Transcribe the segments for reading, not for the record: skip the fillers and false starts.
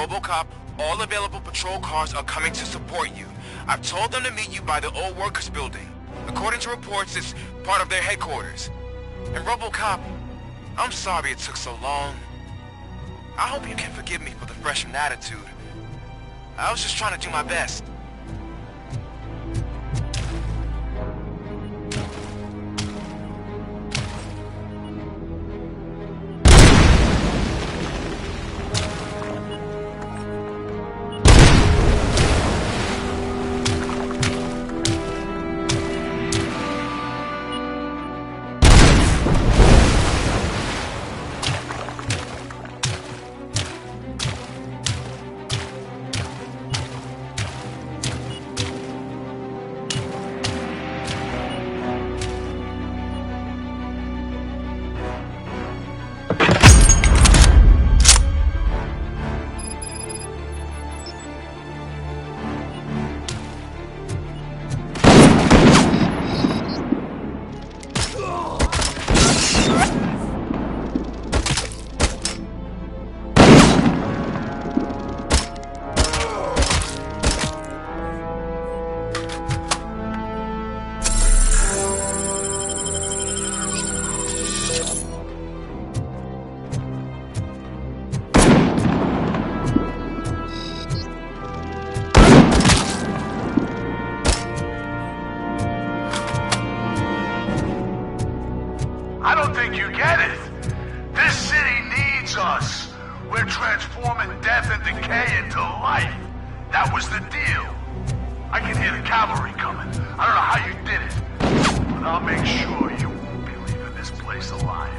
Robocop, all available patrol cars are coming to support you. I've told them to meet you by the old workers building. According to reports, it's part of their headquarters. And Robocop, I'm sorry it took so long. I hope you can forgive me for the freshman attitude. I was just trying to do my best. I don't think you get it. This city needs us. We're transforming death and decay into life. That was the deal. I can hear the cavalry coming. I don't know how you did it, but I'll make sure you won't be leaving this place alive.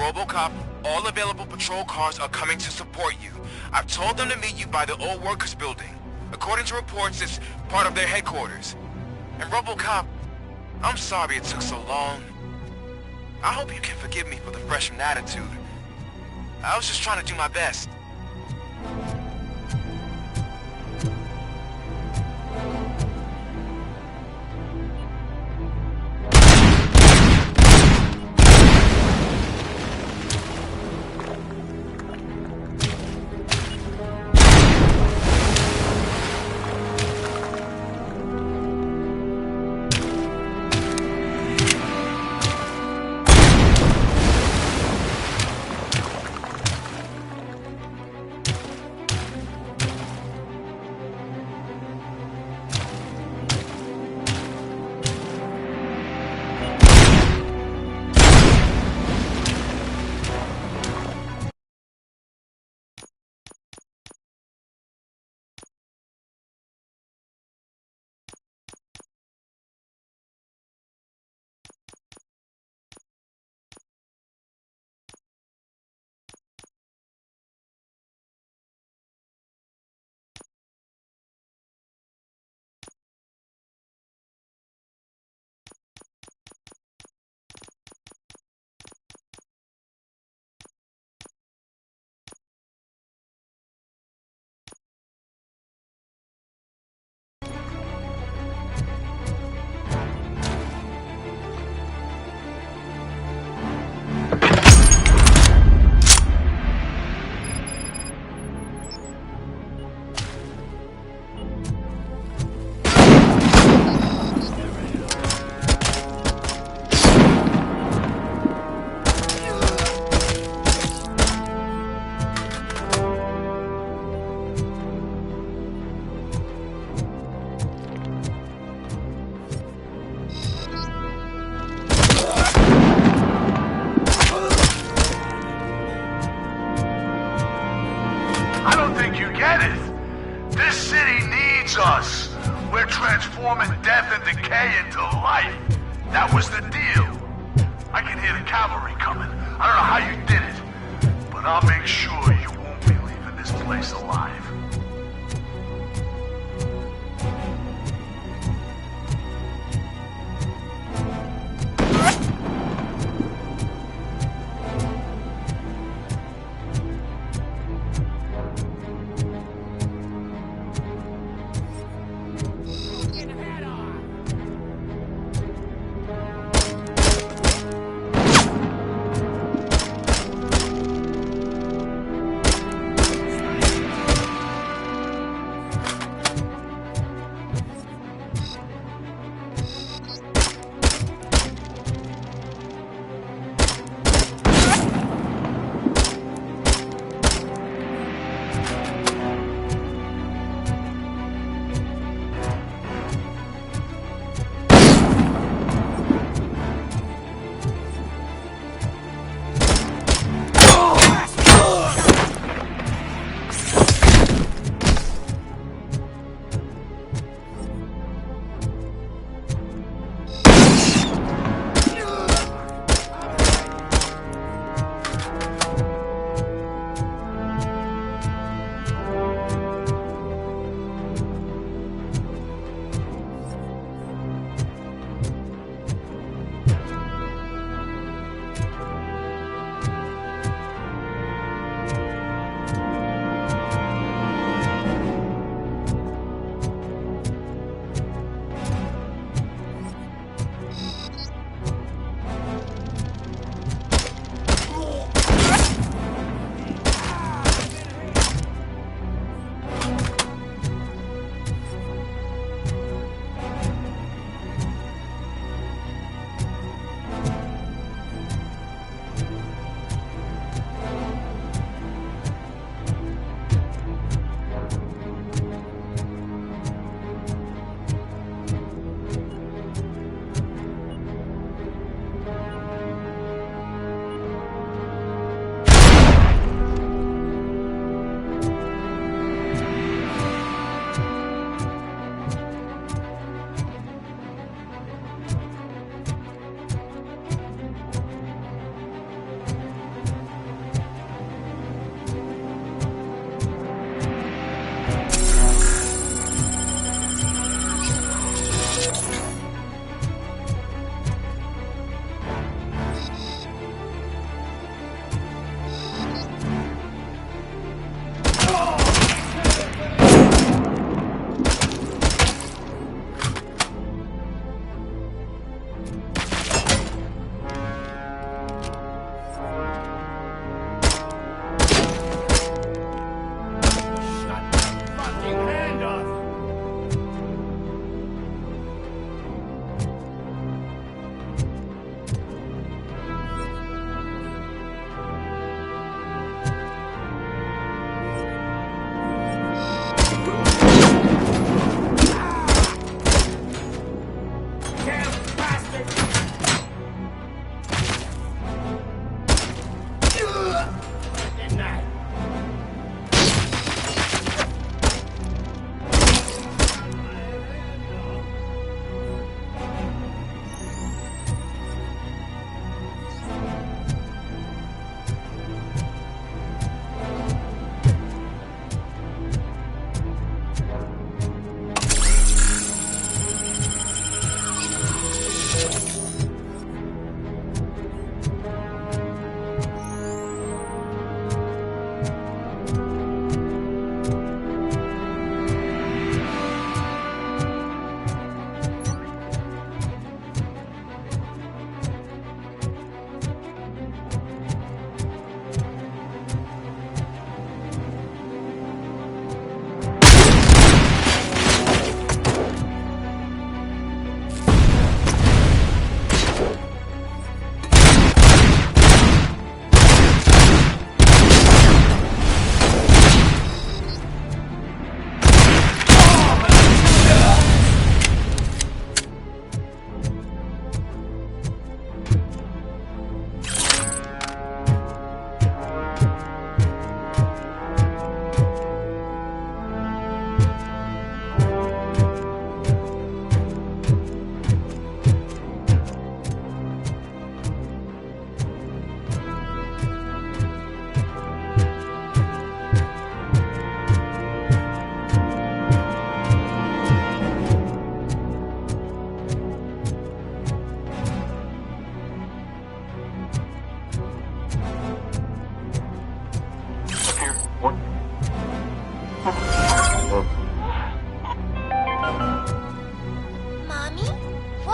Robocop, all available patrol cars are coming to support you. I've told them to meet you by the old workers building. According to reports, it's part of their headquarters. And Robocop, I'm sorry it took so long. I hope you can forgive me for the freshman attitude. I was just trying to do my best. I don't think you get it. This city needs us. We're transforming death and decay into life. That was the deal. I can hear the cavalry coming. I don't know how you did it, but I'll make sure you won't be leaving this place alive.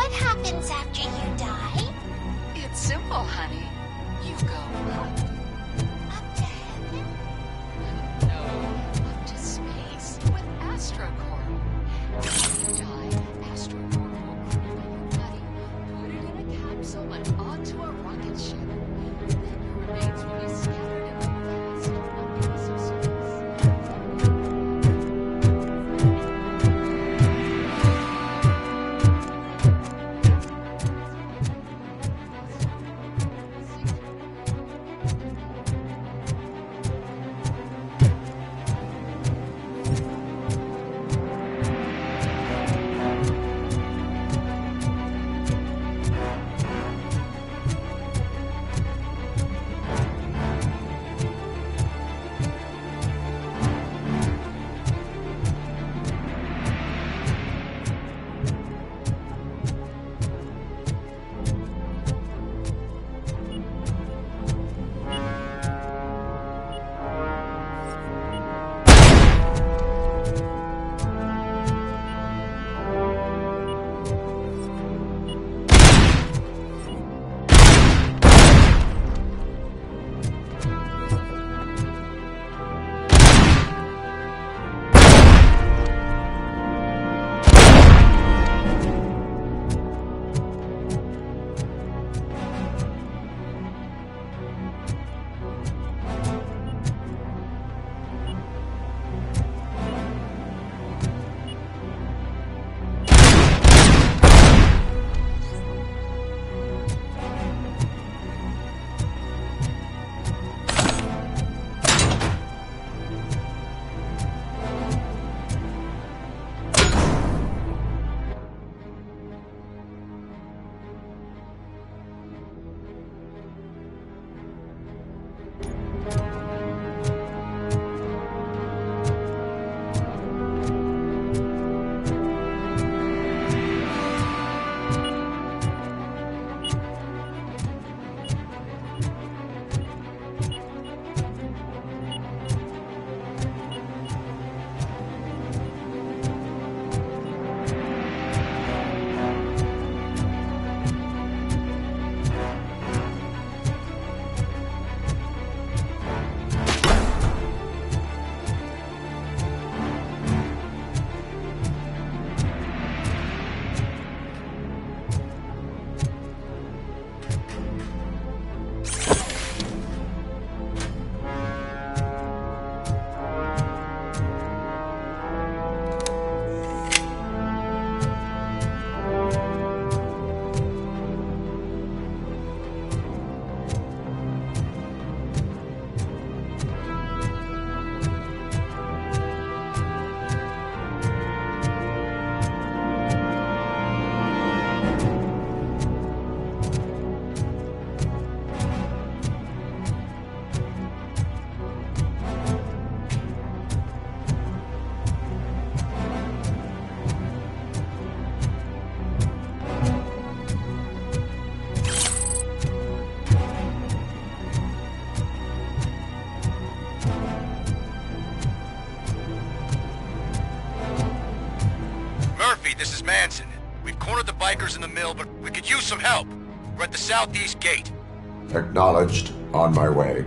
What happens after you die? It's simple, honey. You go up. Up to heaven? No, up to space with AstroCorp. When you die, AstroCorp will cremate your body, put it in a capsule and onto a rocket ship. Then your remains will be scattered in the vast emptiness of space. This is Manson. We've cornered the bikers in the mill, but we could use some help. We're at the southeast gate. Acknowledged. On my way.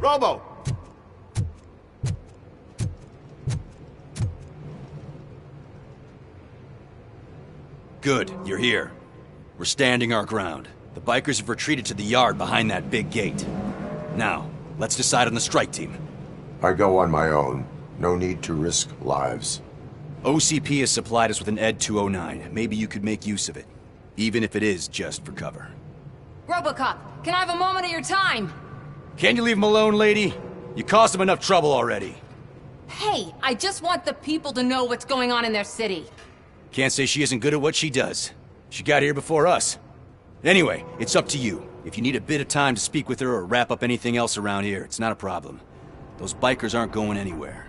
Robo! Good, you're here. We're standing our ground. The bikers have retreated to the yard behind that big gate. Now, let's decide on the strike team. I go on my own. No need to risk lives. OCP has supplied us with an ED 209. Maybe you could make use of it. Even if it is just for cover. Robocop, can I have a moment of your time? Can you leave him alone, lady? You caused him enough trouble already. Hey, I just want the people to know what's going on in their city. Can't say she isn't good at what she does. She got here before us. Anyway, it's up to you. If you need a bit of time to speak with her or wrap up anything else around here, it's not a problem. Those bikers aren't going anywhere.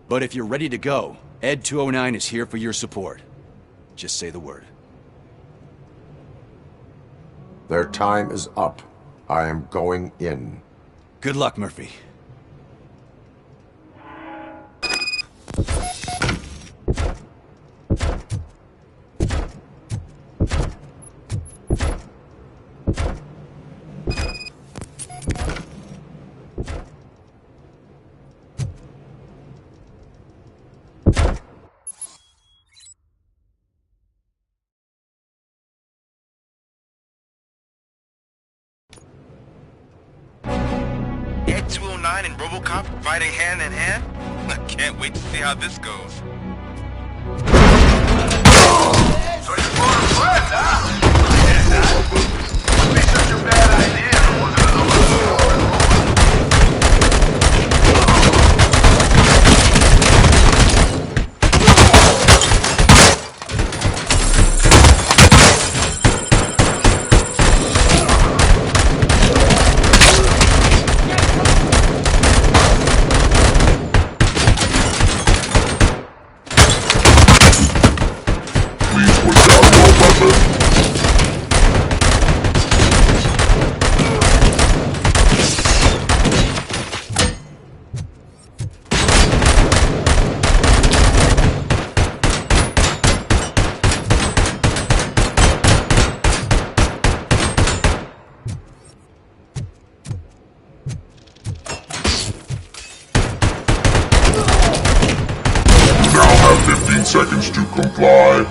But if you're ready to go, ED 209 is here for your support. Just say the word. Their time is up. I am going in. Good luck, Murphy. Ed 209 and Robocop fighting hand in hand? I can't wait to see how this goes. So you brought a friend, huh? Yeah, that would be such a bad idea if it wasn't another. Have 15 seconds to comply.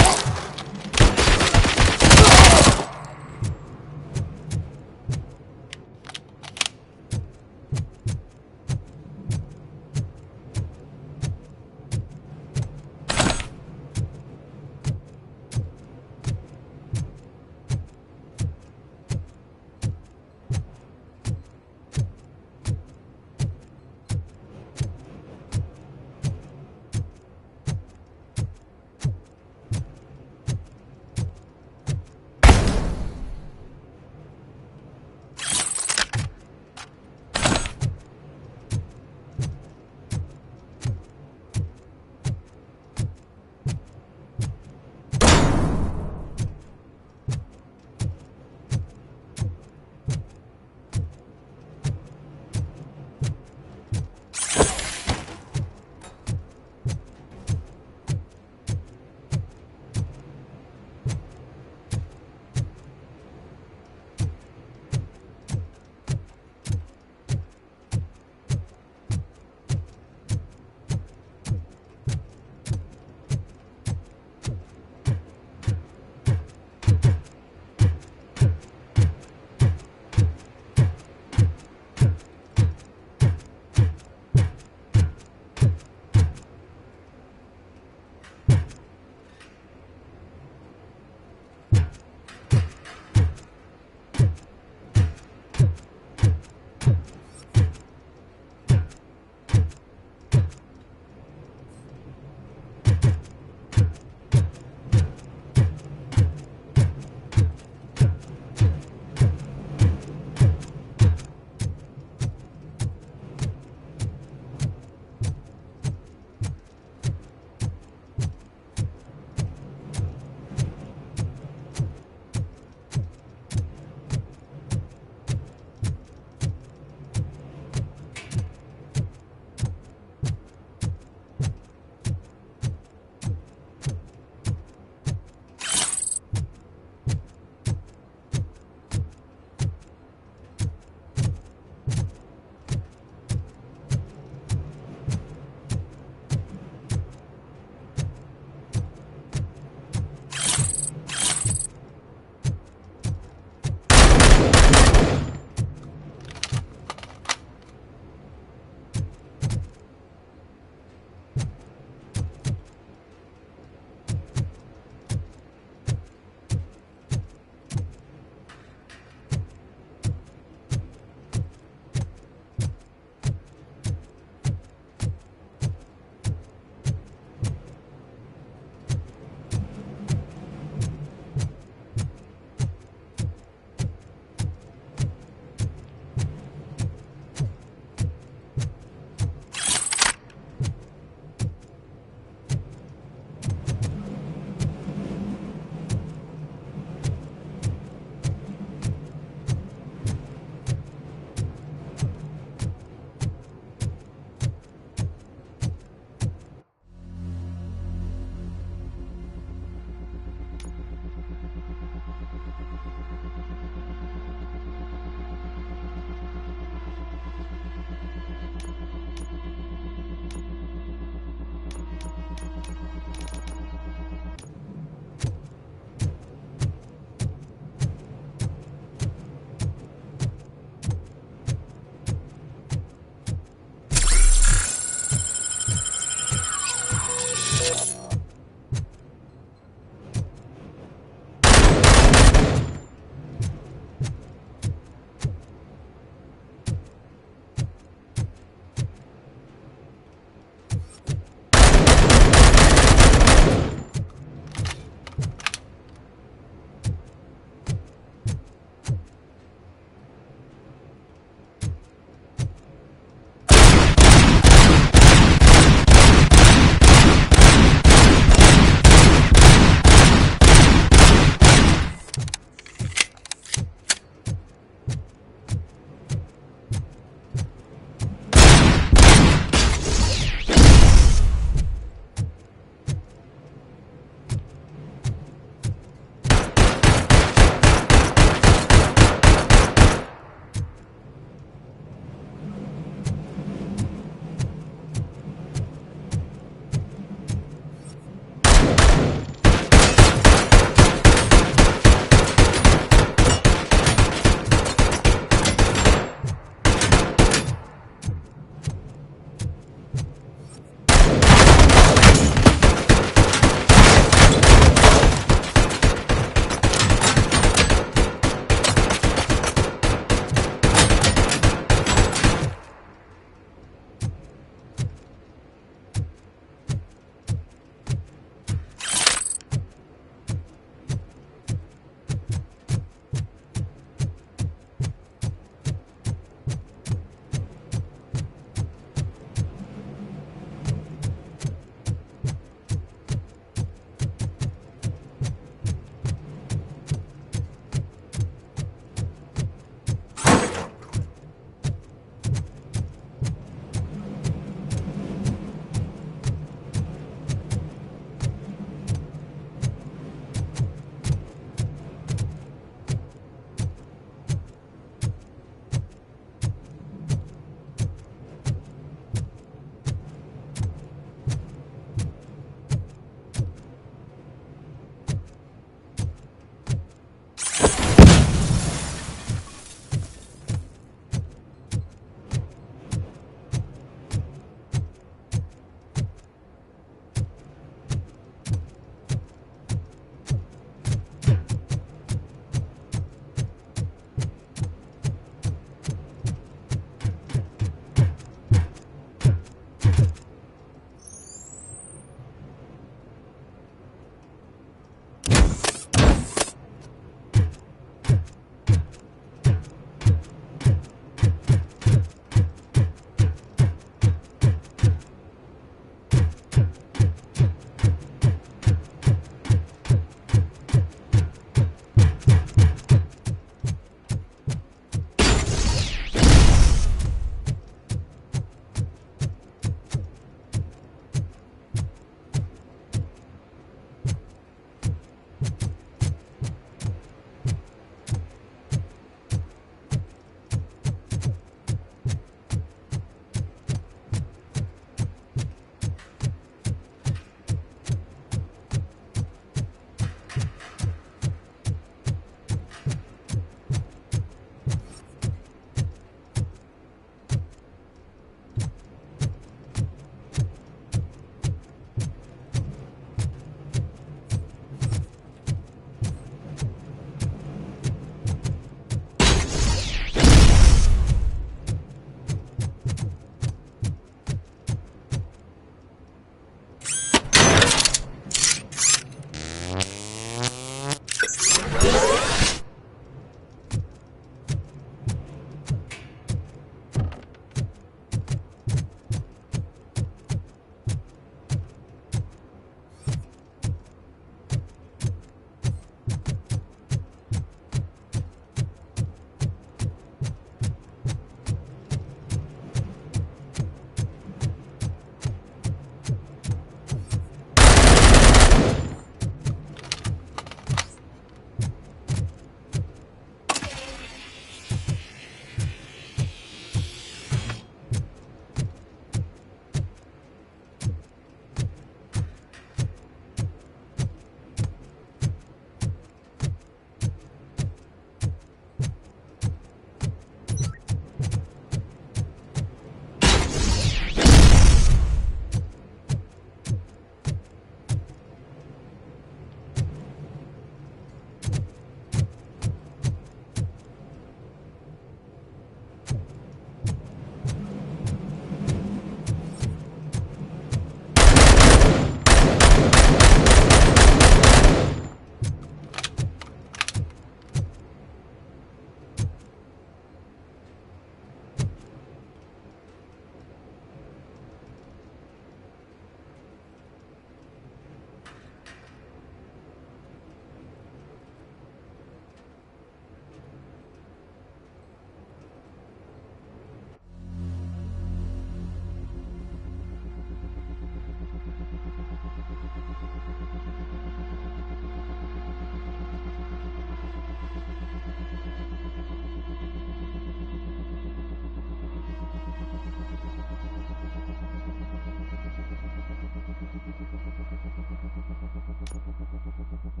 weapon.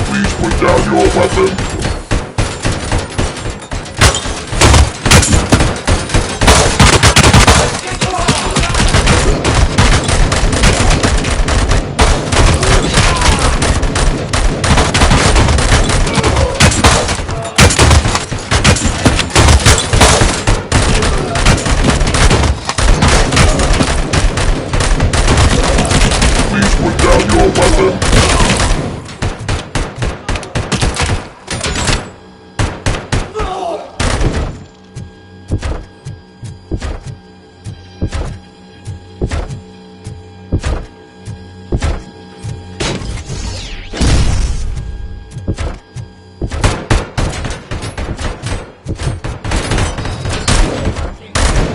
Please put down your weapon.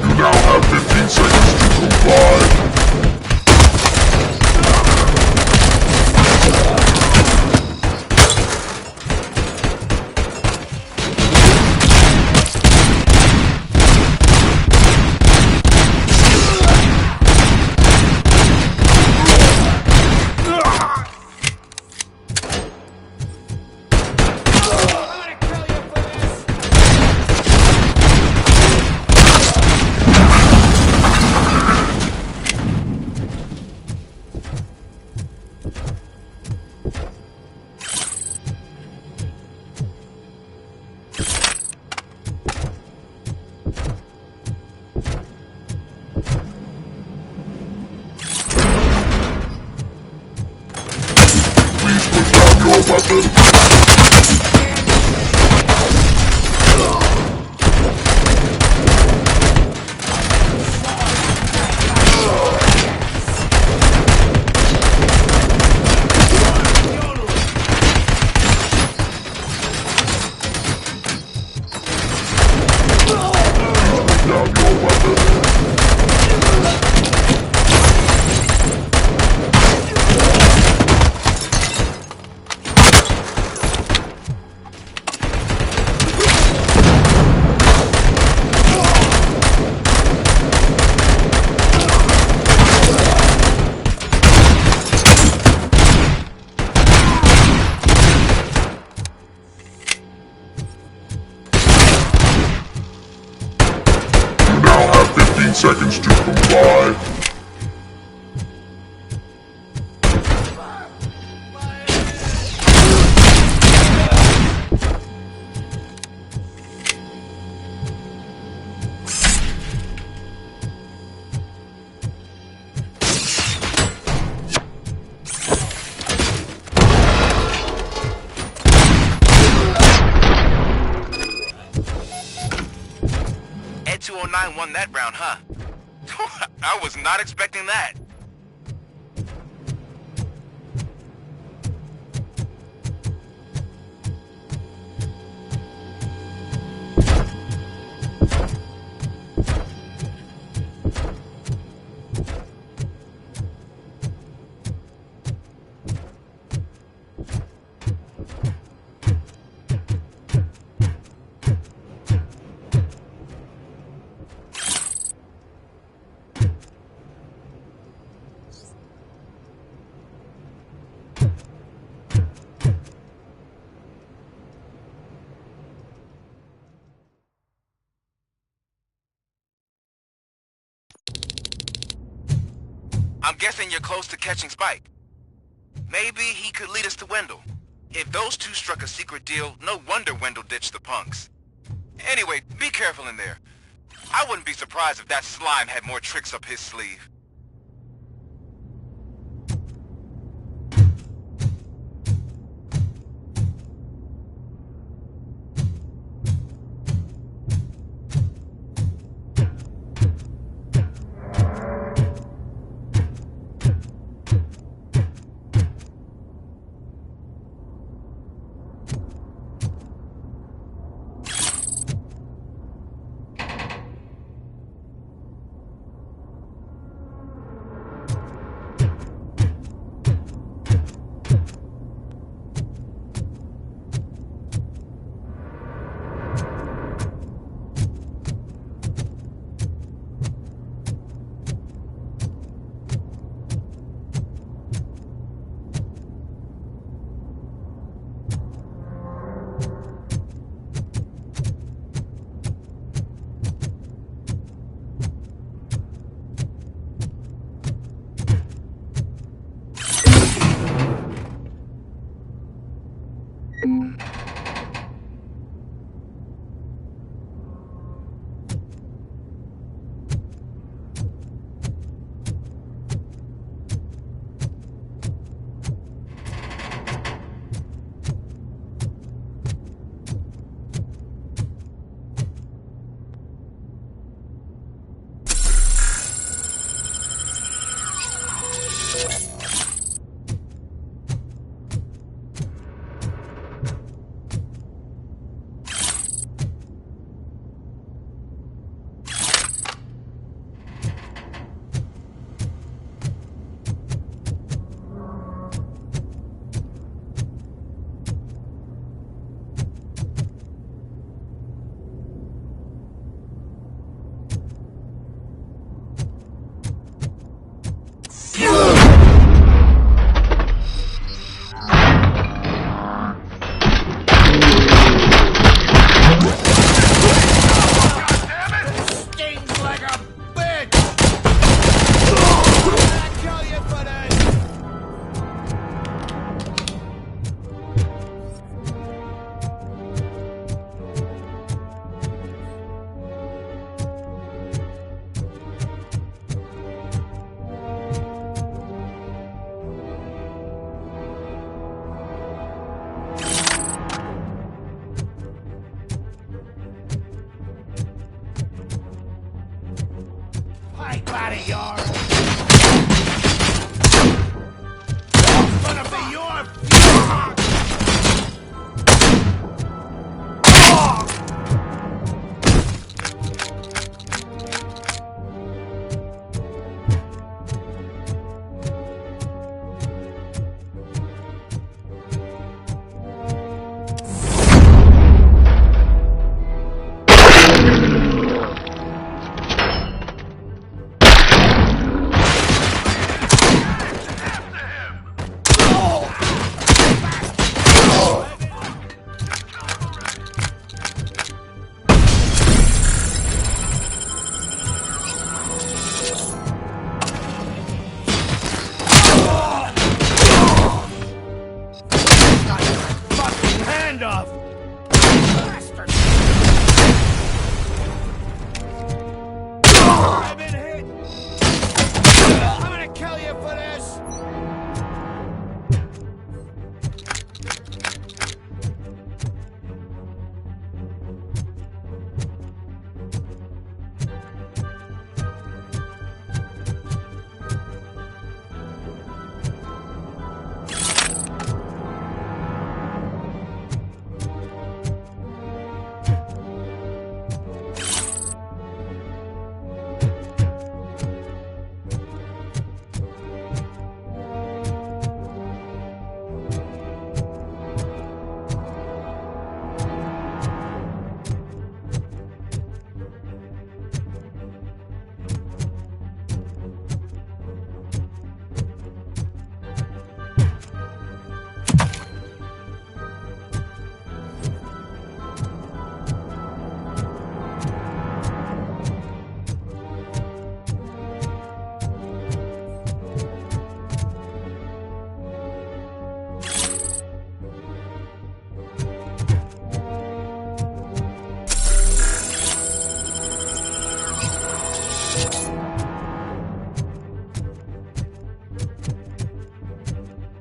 You now have 15 seconds to comply. Seconds to comply. Ed 209 won that round, huh? I was not expecting that. I'm guessing you're close to catching Spike. Maybe he could lead us to Wendell. If those two struck a secret deal, no wonder Wendell ditched the punks. Anyway, be careful in there. I wouldn't be surprised if that slime had more tricks up his sleeve. I got it, yours. It's gonna be your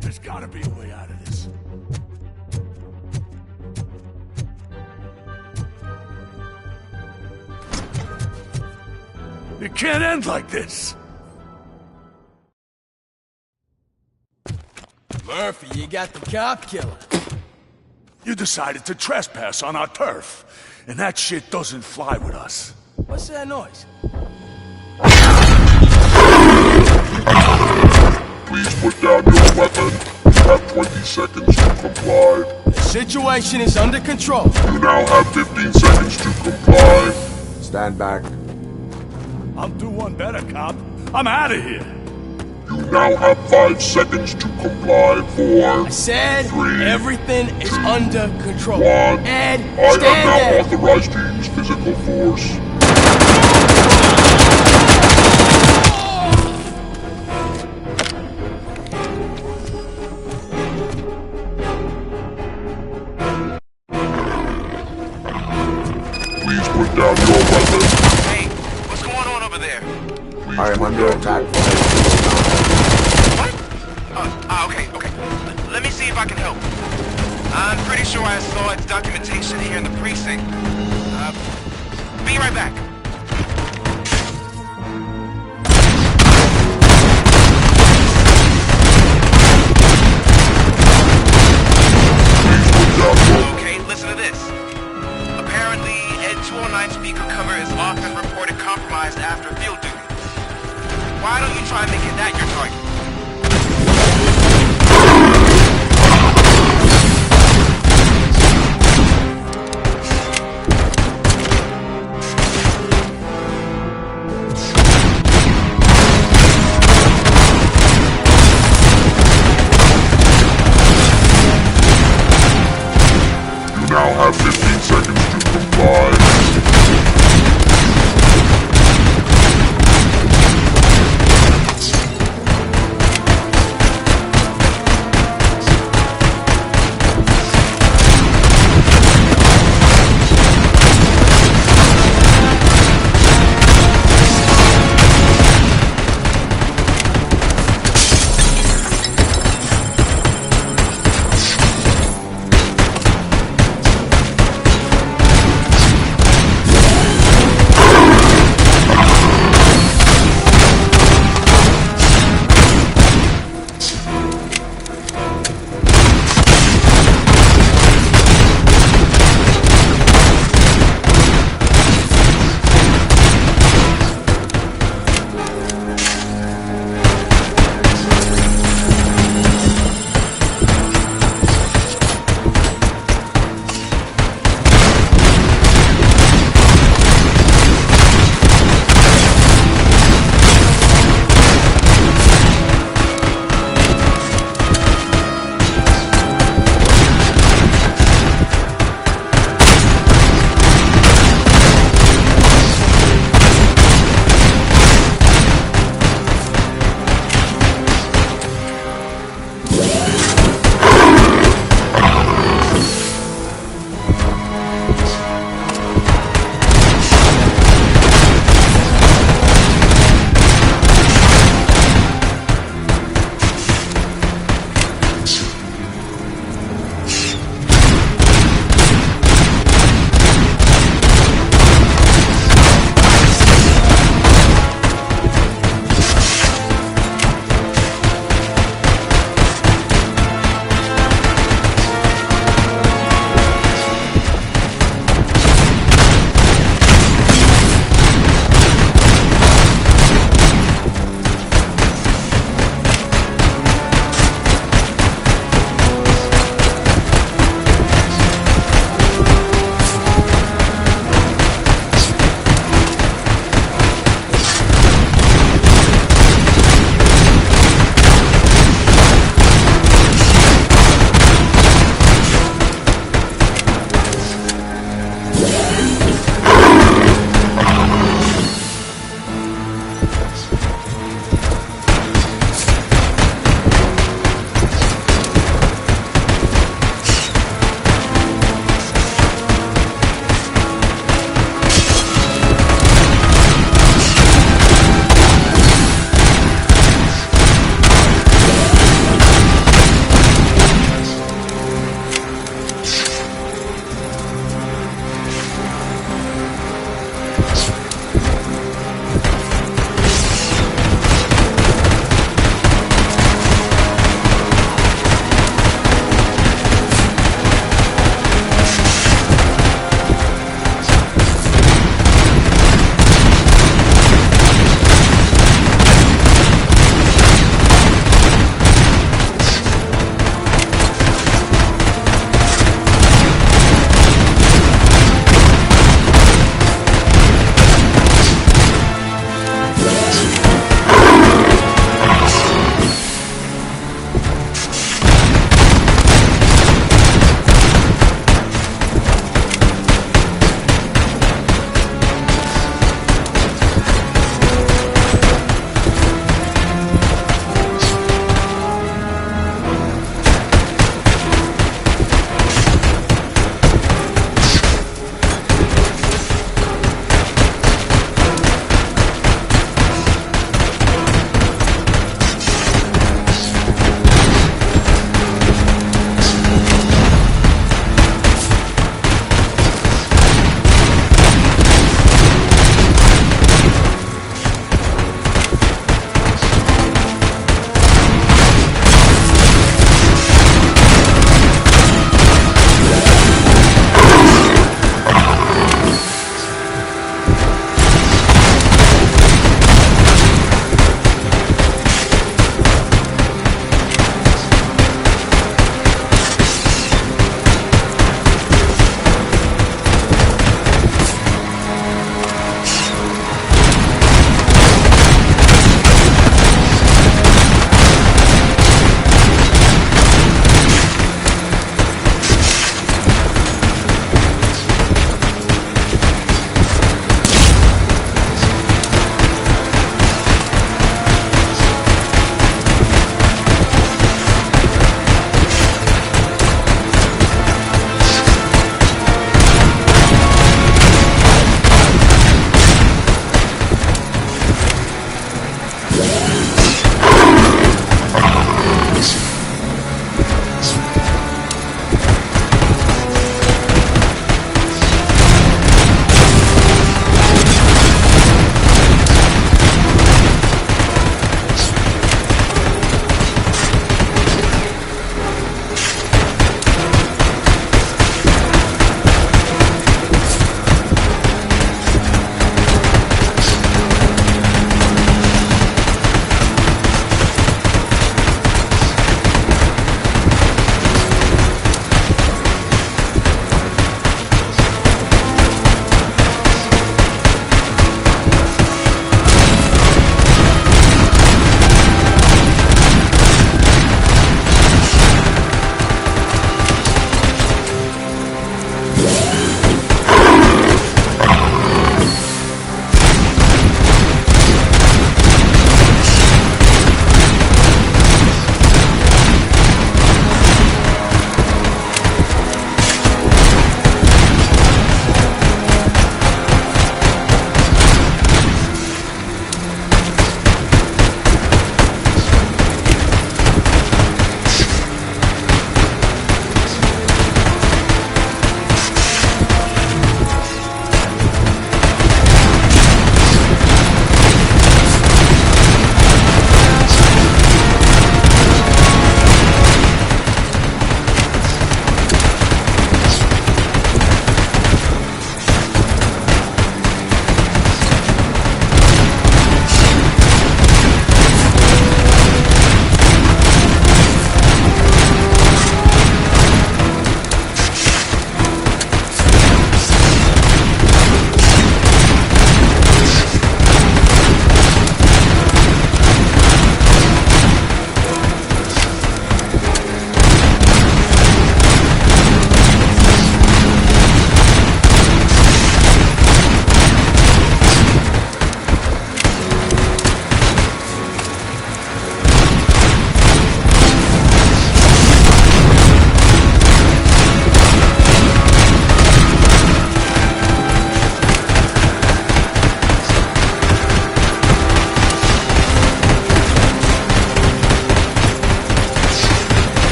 There's gotta be a way out of this. It can't end like this! Murphy, you got the cop killer. You decided to trespass on our turf, and that shit doesn't fly with us. What's that noise? Please put down your weapon. You have 20 seconds to comply. The situation is under control. You now have 15 seconds to comply. Stand back. I'll do one better, cop. I'm out of here. You now have 5 seconds to comply. 4, I said 3, everything is under control. 1. Ed, I stand am now there. authorized to use physical force. Please put down your weapon. Hey, what's going on over there? Please I am put under down attack your What? Okay. Let me see if I can help. I'm pretty sure I saw its documentation here in the precinct. Be right back. Okay, listen to this. Apparently, Ed 209 speaker cover is often reported compromised after field duty. Why don't you try making that your target? You now have 15 seconds to comply.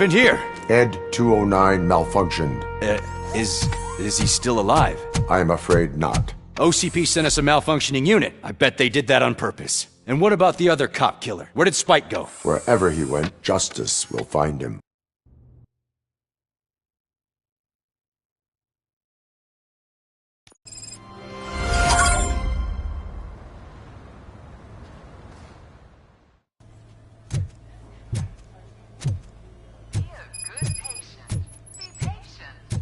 happened here? Ed 209 malfunctioned. Is he still alive? I'm afraid not. OCP sent us a malfunctioning unit. I bet they did that on purpose. And what about the other cop killer? Where did Spike go? Wherever he went, justice will find him. Be a good patient. Be patient.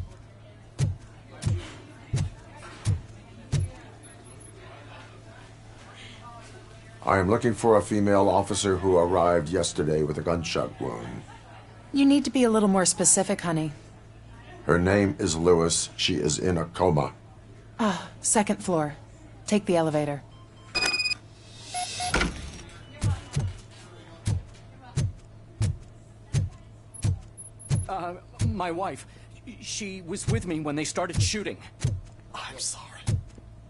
I am looking for a female officer who arrived yesterday with a gunshot wound. You need to be a little more specific, honey. Her name is Lewis. She is in a coma. Ah, second floor. Take the elevator. My wife. She was with me when they started shooting. I'm sorry.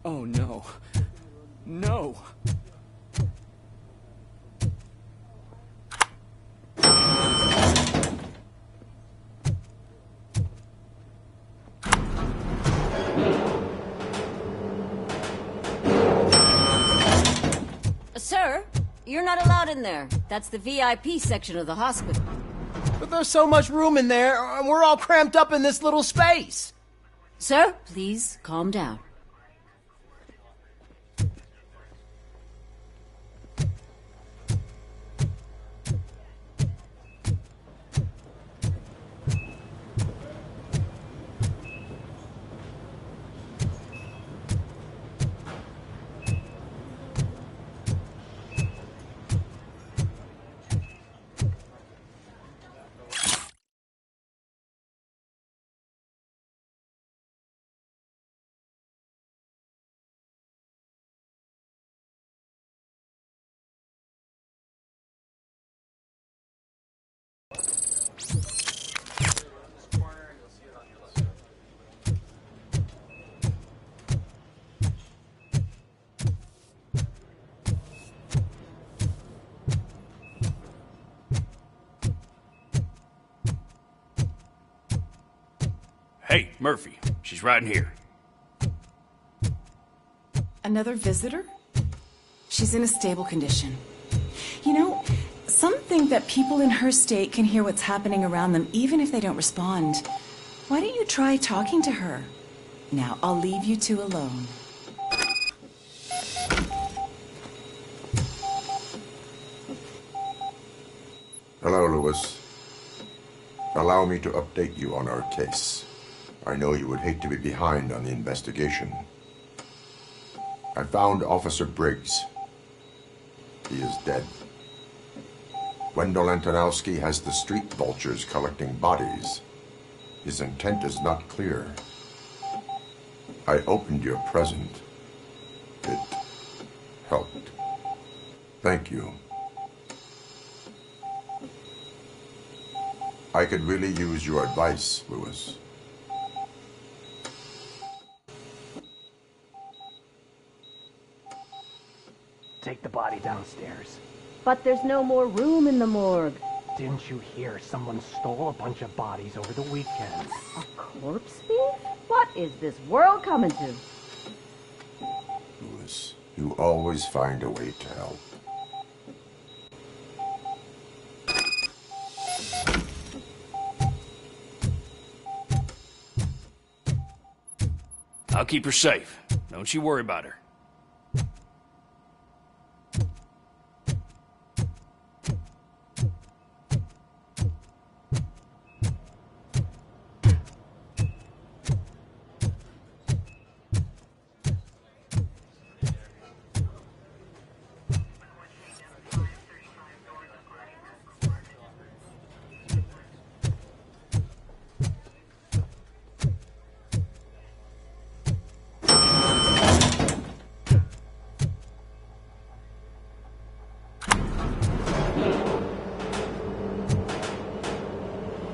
Oh, no. No. Sir, you're not allowed in there. That's the VIP section of the hospital. But there's so much room in there, and we're all cramped up in this little space. Sir, please calm down. Hey, Murphy. She's right in here. Another visitor? She's in a stable condition. You know, some think that people in her state can hear what's happening around them even if they don't respond. Why don't you try talking to her? Now, I'll leave you two alone. Hello, Lewis. Allow me to update you on our case. I know you would hate to be behind on the investigation. I found Officer Briggs. He is dead. Wendell Antonowski has the street vultures collecting bodies. His intent is not clear. I opened your present. It helped. Thank you. I could really use your advice, Lewis. Take the body downstairs. But there's no more room in the morgue. Didn't you hear someone stole a bunch of bodies over the weekend? A corpse thief? What is this world coming to? Lewis, you always find a way to help. I'll keep her safe. Don't you worry about her.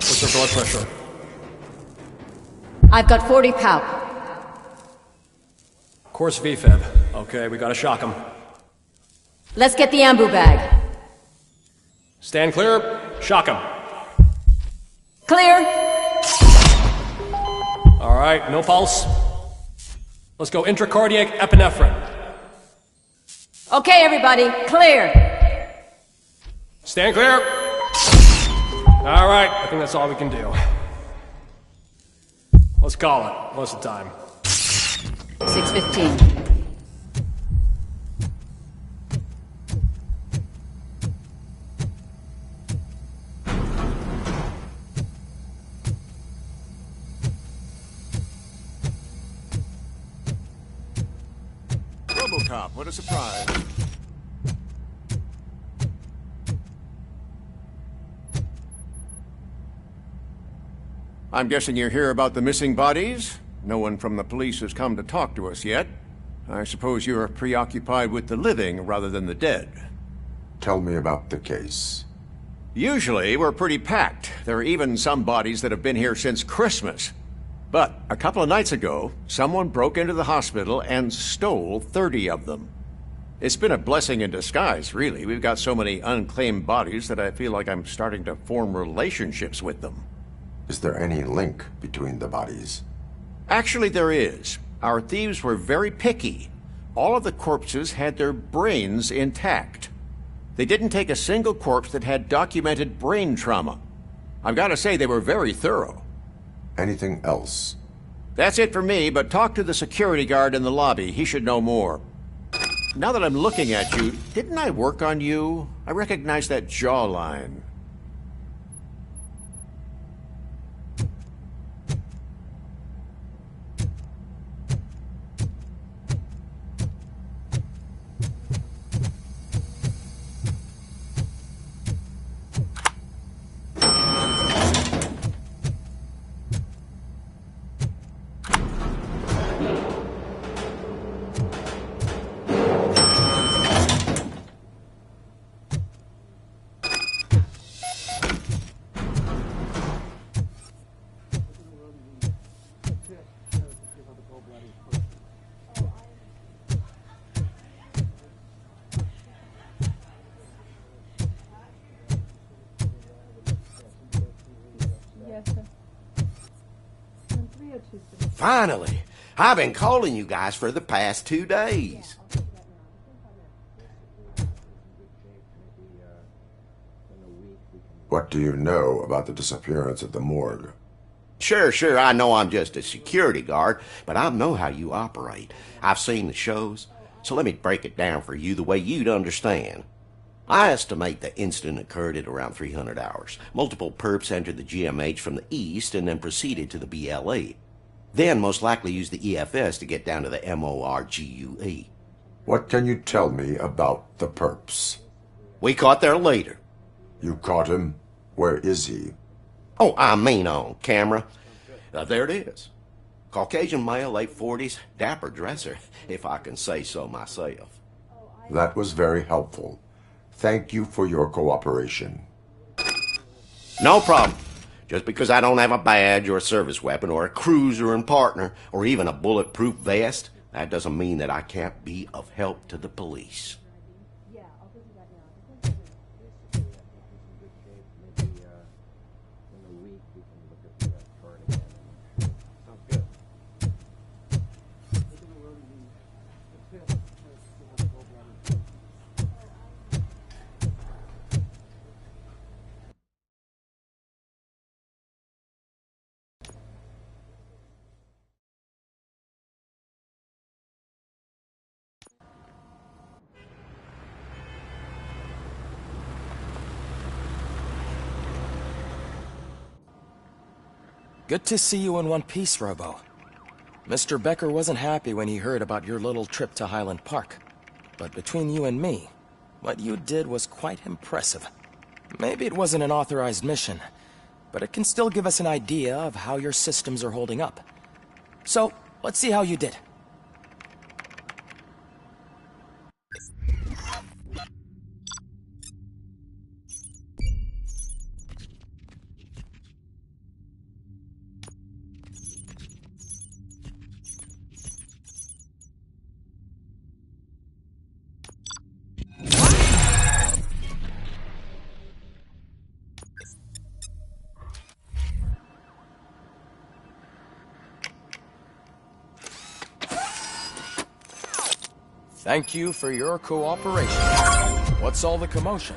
What's her blood pressure? I've got 40 pow. Course VFib. Okay, we gotta shock him. Let's get the ambu bag. Stand clear. Shock him. Clear. All right, no pulse. Let's go intracardiac epinephrine. Okay, everybody, clear. Stand clear. All right, I think that's all we can do. Let's call it. What's the time? 6:15. Robocop, what a surprise. I'm guessing you're here about the missing bodies? No one from the police has come to talk to us yet. I suppose you're preoccupied with the living rather than the dead. Tell me about the case. Usually, we're pretty packed. There are even some bodies that have been here since Christmas. But a couple of nights ago, someone broke into the hospital and stole 30 of them. It's been a blessing in disguise, really. We've got so many unclaimed bodies that I feel like I'm starting to form relationships with them. Is there any link between the bodies? Actually, there is. Our thieves were very picky. All of the corpses had their brains intact. They didn't take a single corpse that had documented brain trauma. I've got to say, they were very thorough. Anything else? That's it for me, but talk to the security guard in the lobby. He should know more. Now that I'm looking at you, didn't I work on you? I recognize that jawline. Finally! I've been calling you guys for the past 2 days. What do you know about the disappearance at the morgue? Sure, I know I'm just a security guard, but I know how you operate. I've seen the shows, so let me break it down for you the way you'd understand. I estimate the incident occurred at around 300 hours. Multiple perps entered the GMH from the east and then proceeded to the BLE. Then most likely used the EFS to get down to the MORGUE. What can you tell me about the perps? We caught their leader. You caught him? Where is he? Oh, I mean on camera. There it is. Caucasian male, late 40s, dapper dresser, if I can say so myself. That was very helpful. Thank you for your cooperation. No problem. Just because I don't have a badge or a service weapon or a cruiser and partner or even a bulletproof vest, that doesn't mean that I can't be of help to the police. Good to see you in one piece, Robo. Mr. Becker wasn't happy when he heard about your little trip to Highland Park. But between you and me, what you did was quite impressive. Maybe it wasn't an authorized mission, but it can still give us an idea of how your systems are holding up. So, let's see how you did. Thank you for your cooperation. What's all the commotion?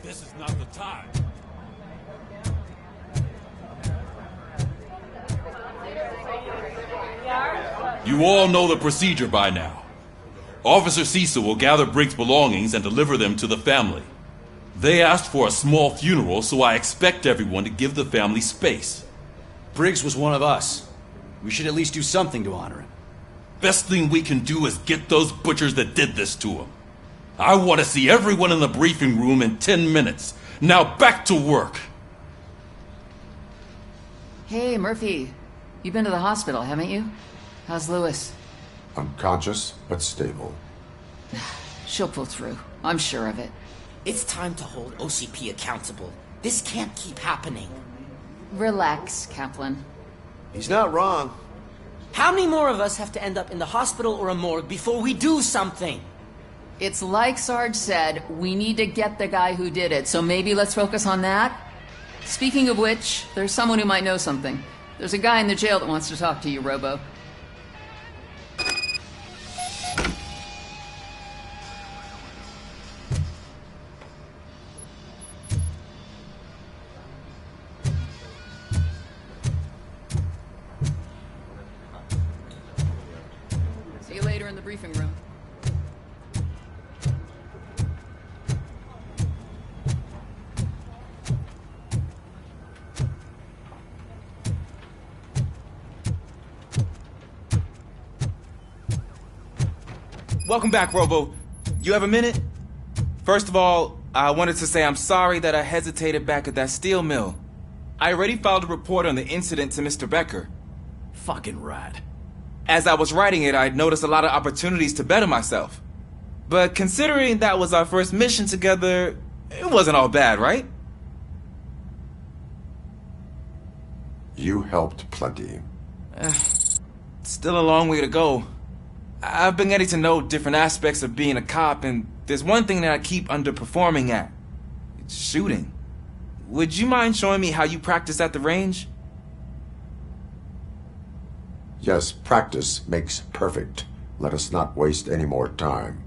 This is not the time. You all know the procedure by now. Officer Cecil will gather Briggs' belongings and deliver them to the family. They asked for a small funeral, so I expect everyone to give the family space. Briggs was one of us. We should at least do something to honor him. Best thing we can do is get those butchers that did this to him. I want to see everyone in the briefing room in 10 minutes. Now back to work. Hey, Murphy. You've been to the hospital, haven't you? How's Lewis? Unconscious, but stable. She'll pull through. I'm sure of it. It's time to hold OCP accountable. This can't keep happening. Relax, Kaplan. He's not wrong. How many more of us have to end up in the hospital or a morgue before we do something? It's like Sarge said, we need to get the guy who did it, so maybe let's focus on that? Speaking of which, there's someone who might know something. There's a guy in the jail that wants to talk to you, Robo. See you later in the briefing room. Welcome back, Robo. You have a minute? First of all, I wanted to say I'm sorry that I hesitated back at that steel mill. I already filed a report on the incident to Mr. Becker. Fucking rat. As I was writing it, I'd noticed a lot of opportunities to better myself. But considering that was our first mission together, it wasn't all bad, right? You helped plenty. Still a long way to go. I've been getting to know different aspects of being a cop, and there's one thing that I keep underperforming at. It's shooting. Would you mind showing me how you practice at the range? Yes, practice makes perfect. Let us not waste any more time.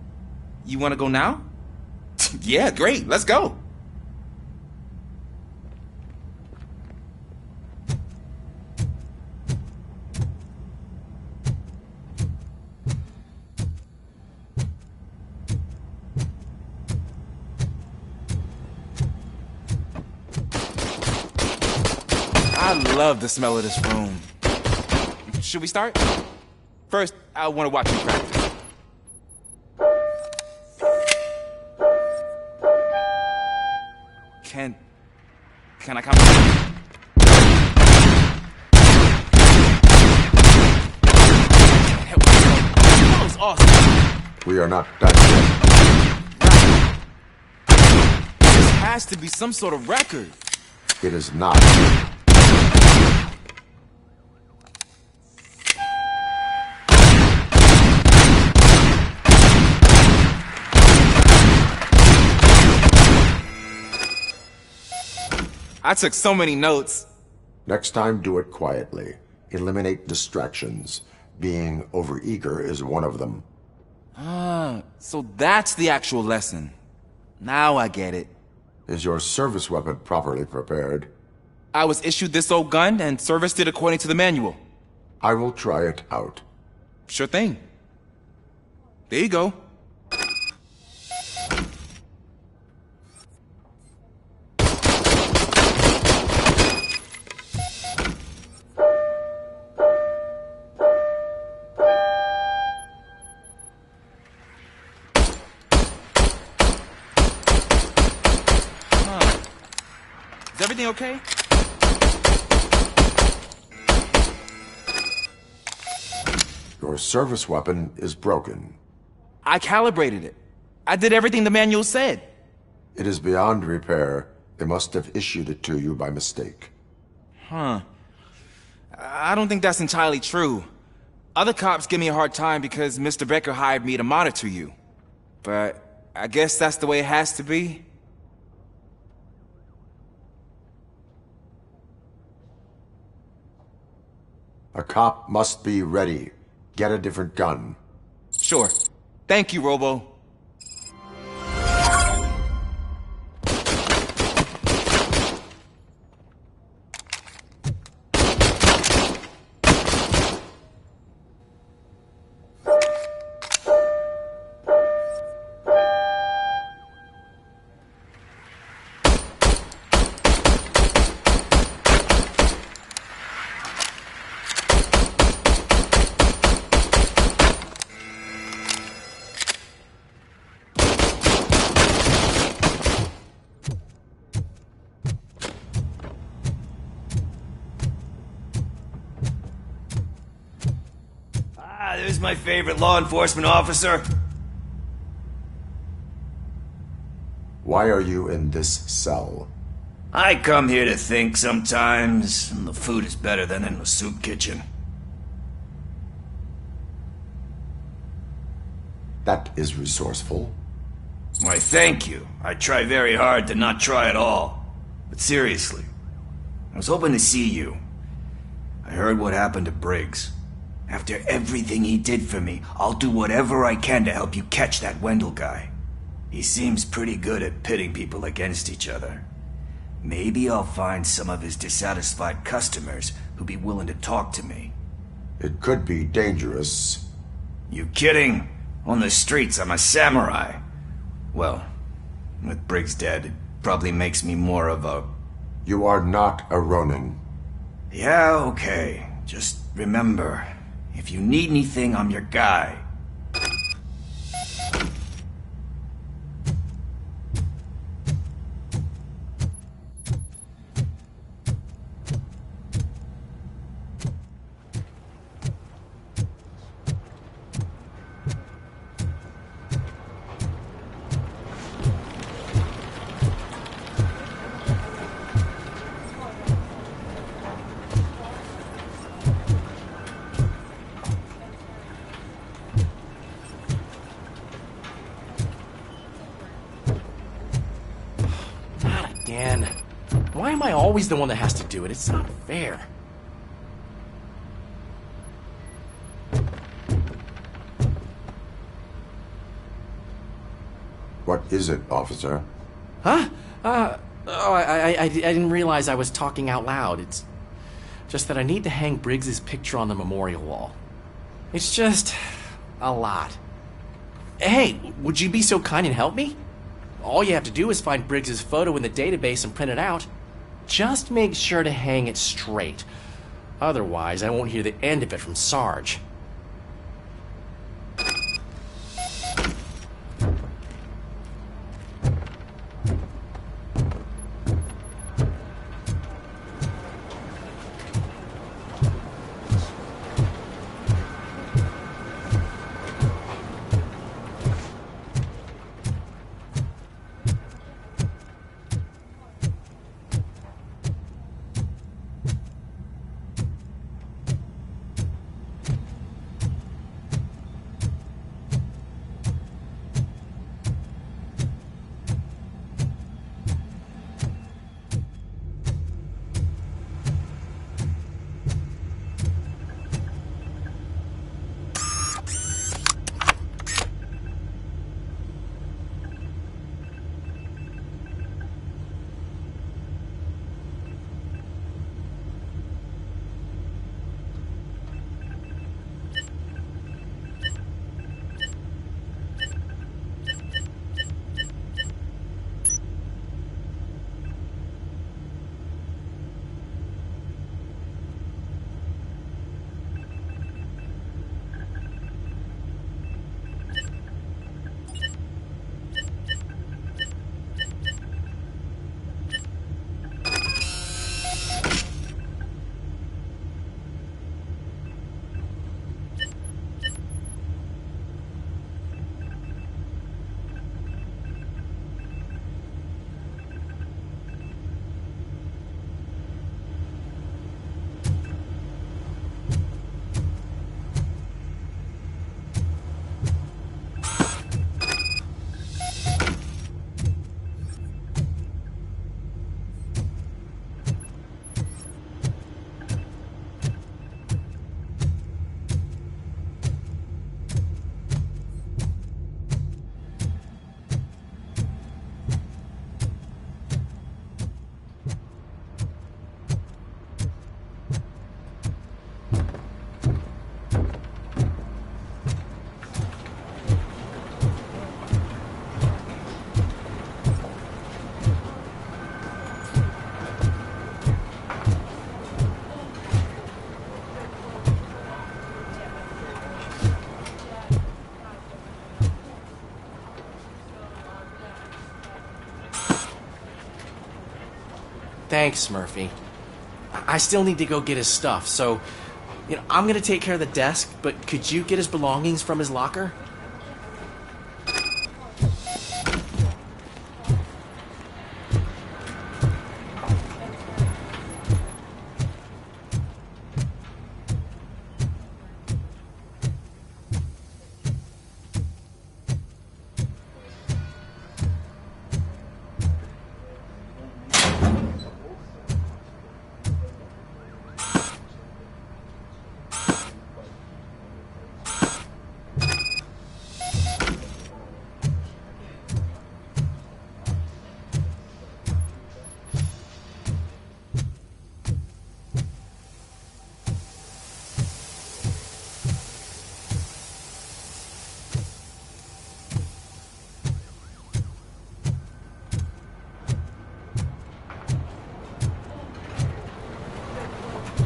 You want to go now? Yeah, great. Let's go. I love the smell of this room. Should we start? First, I want to watch you practice. Can I come? That was awesome. We are not done yet. This has to be some sort of record. It is not. I took so many notes. Next time, do it quietly. Eliminate distractions. Being overeager is one of them. Ah, so that's the actual lesson. Now I get it. Is your service weapon properly prepared? I was issued this old gun and serviced it according to the manual. I will try it out. Sure thing. There you go. Is everything okay? Your service weapon is broken. I calibrated it. I did everything the manual said. It is beyond repair. They must have issued it to you by mistake. Huh. I don't think that's entirely true. Other cops give me a hard time because Mr. Becker hired me to monitor you. But I guess that's the way it has to be. A cop must be ready. Get a different gun. Sure. Thank you, Robo. There's my favorite law enforcement officer. Why are you in this cell? I come here to think sometimes, and the food is better than in the soup kitchen. That is resourceful. Why, thank you. I try very hard to not try at all. But seriously, I was hoping to see you. I heard what happened to Briggs. After everything he did for me, I'll do whatever I can to help you catch that Wendell guy. He seems pretty good at pitting people against each other. Maybe I'll find some of his dissatisfied customers who'd be willing to talk to me. It could be dangerous. You kidding? On the streets, I'm a samurai. Well, with Briggs dead, it probably makes me more of a... You are not a Ronin. Yeah, okay. Just remember, if you need anything, I'm your guy. Again. Why am I always the one that has to do it? It's not fair. What is it, officer? Huh? I didn't realize I was talking out loud. It's just that I need to hang Briggs's picture on the memorial wall. It's just a lot. Hey, would you be so kind and help me? All you have to do is find Briggs's photo in the database and print it out. Just make sure to hang it straight. Otherwise, I won't hear the end of it from Sarge. Thanks, Murphy. I still need to go get his stuff, so, I'm gonna take care of the desk, but could you get his belongings from his locker?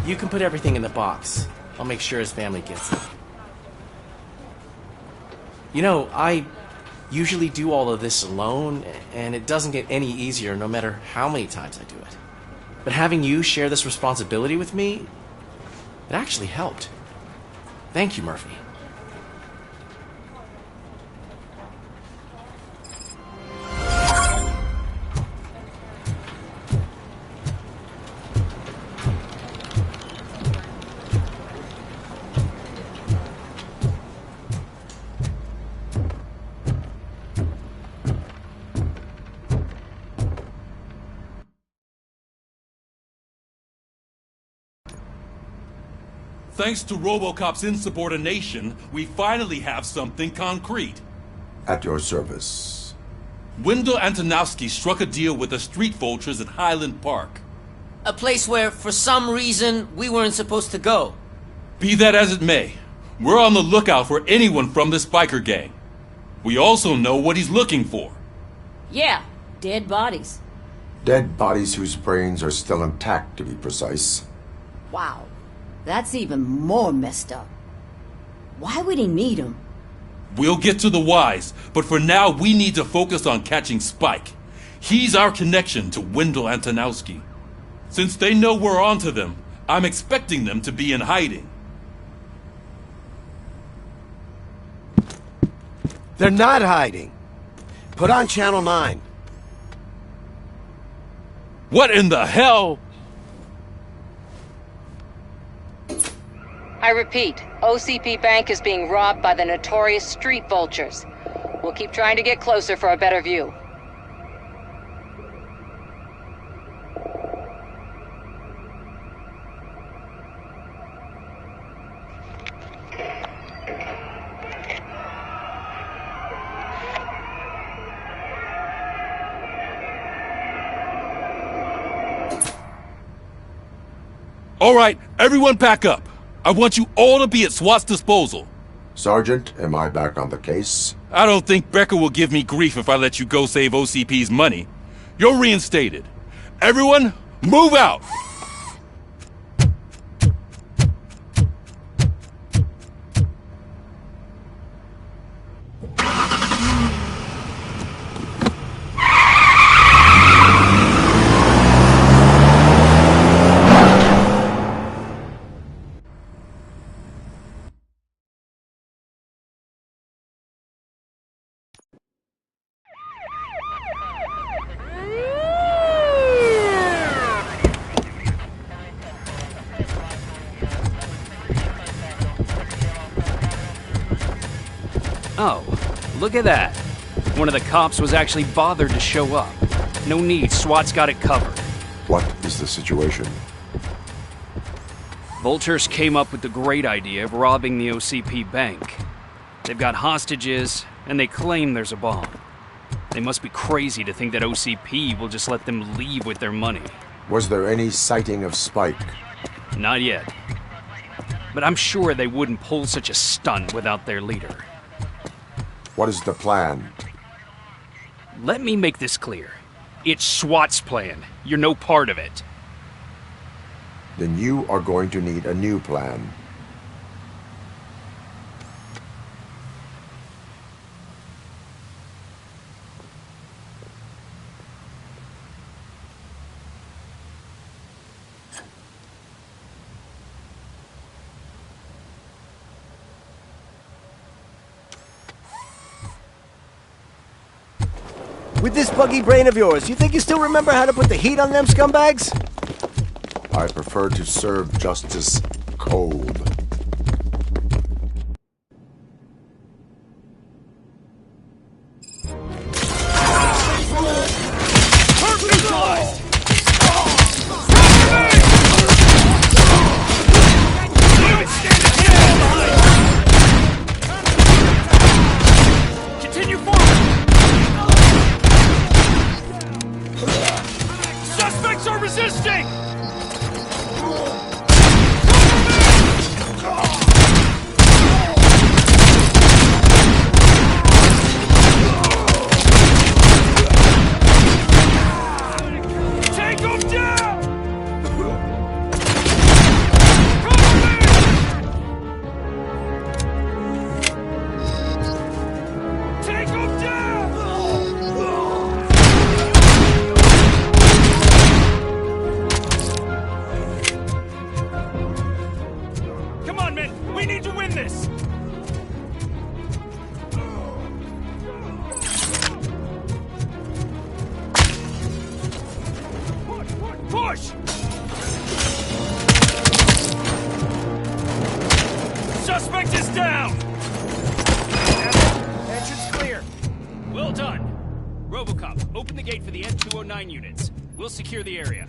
You can put everything in the box. I'll make sure his family gets it. I usually do all of this alone, and it doesn't get any easier no matter how many times I do it. But having you share this responsibility with me, it actually helped. Thank you, Murphy. Thanks to Robocop's insubordination, we finally have something concrete. At your service. Wendell Antonowski struck a deal with the street vultures at Highland Park. A place where, for some reason, we weren't supposed to go. Be that as it may, we're on the lookout for anyone from this biker gang. We also know what he's looking for. Yeah, dead bodies. Dead bodies whose brains are still intact, to be precise. Wow. That's even more messed up. Why would he need them? We'll get to the whys, but for now we need to focus on catching Spike. He's our connection to Wendell Antonowski. Since they know we're onto them, I'm expecting them to be in hiding. They're not hiding. Put on Channel 9. What in the hell? I repeat, OCP Bank is being robbed by the notorious street vultures. We'll keep trying to get closer for a better view. All right, everyone pack up. I want you all to be at SWAT's disposal. Sergeant, am I back on the case? I don't think Becker will give me grief if I let you go save OCP's money. You're reinstated. Everyone, move out! Oh, look at that. One of the cops was actually bothered to show up. No need, SWAT's got it covered. What is the situation? Vultures came up with the great idea of robbing the OCP bank. They've got hostages, and they claim there's a bomb. They must be crazy to think that OCP will just let them leave with their money. Was there any sighting of Spike? Not yet. But I'm sure they wouldn't pull such a stunt without their leader. What is the plan? Let me make this clear. It's SWAT's plan. You're no part of it. Then you are going to need a new plan. With this buggy brain of yours, you think you still remember how to put the heat on them scumbags? I prefer to serve justice cold. Continue forward! Suspects are resisting! Take them down! Take them down! Come on, men! We need to win this! Push! Suspect is down! Entrance clear. Well done. Robocop, open the gate for the N209 units. We'll secure the area.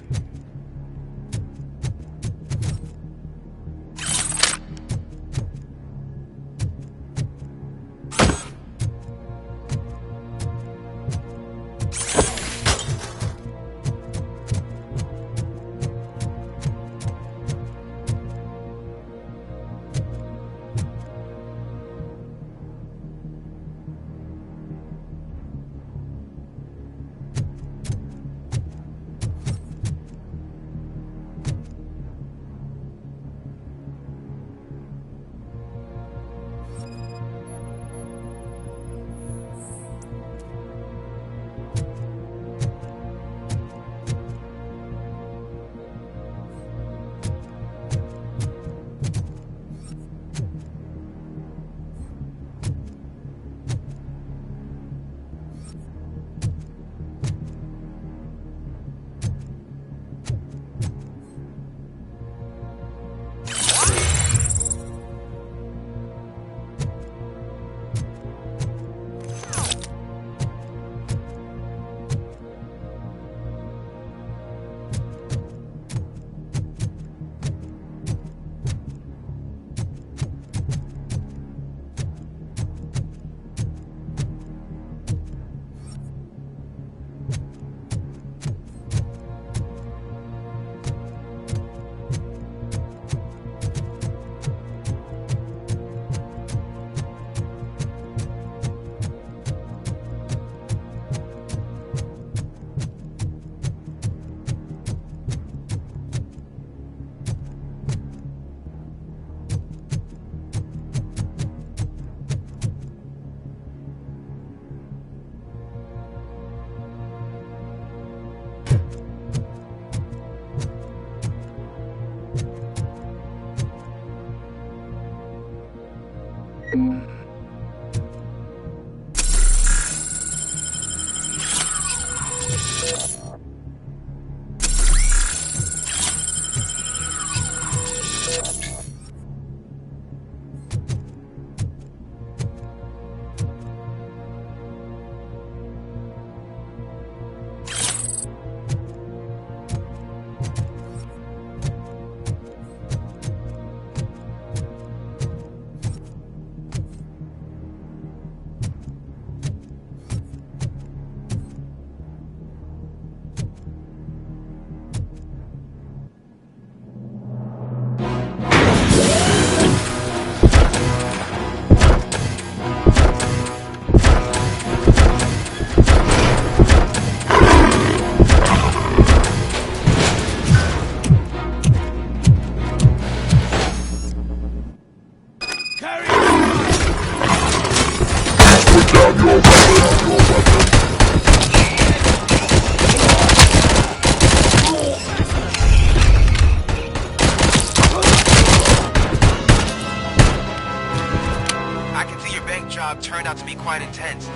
job turned out to be quite intense.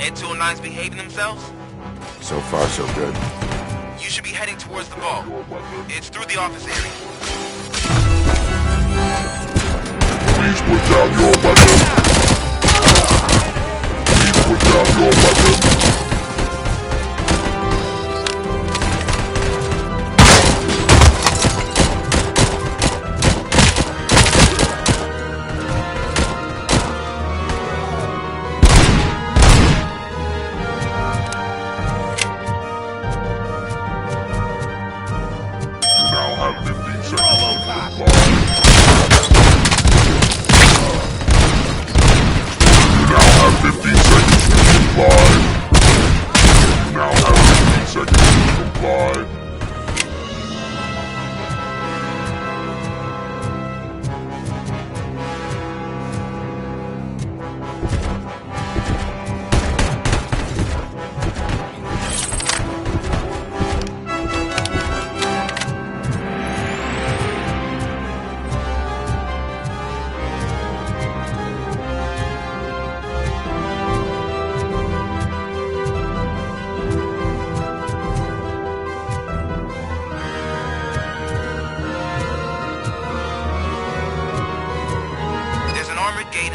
And 209's behaving themselves? So far, so good. You should be heading towards the ball. It's through the office area. Please put down your weapon. Please put down your weapon.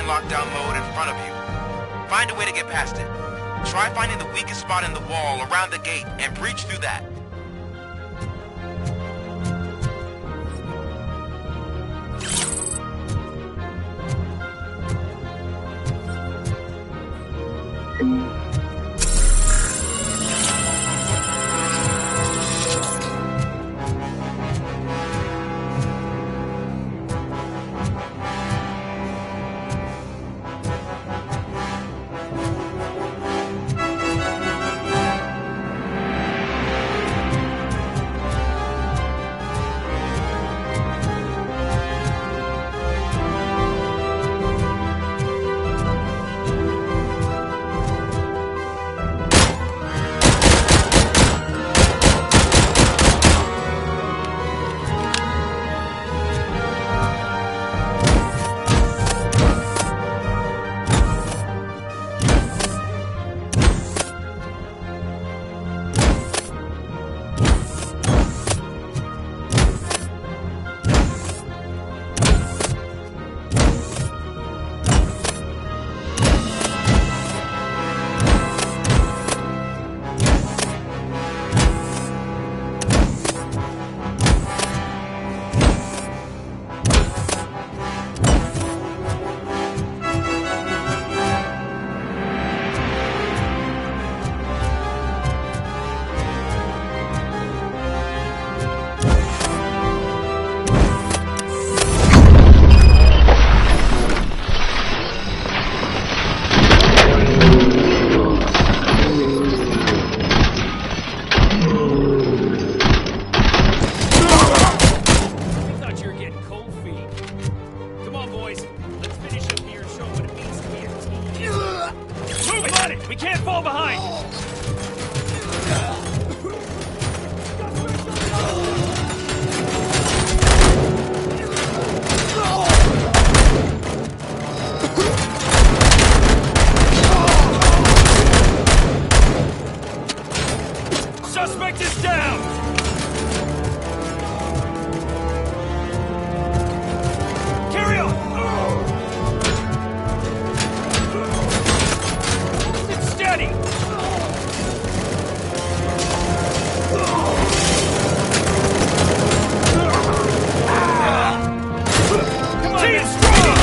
lockdown mode in front of you. Find a way to get past it. Try finding the weakest spot in the wall around the gate and breach through that. Suspect is down! Carry on! Sit steady! Come on, team strong!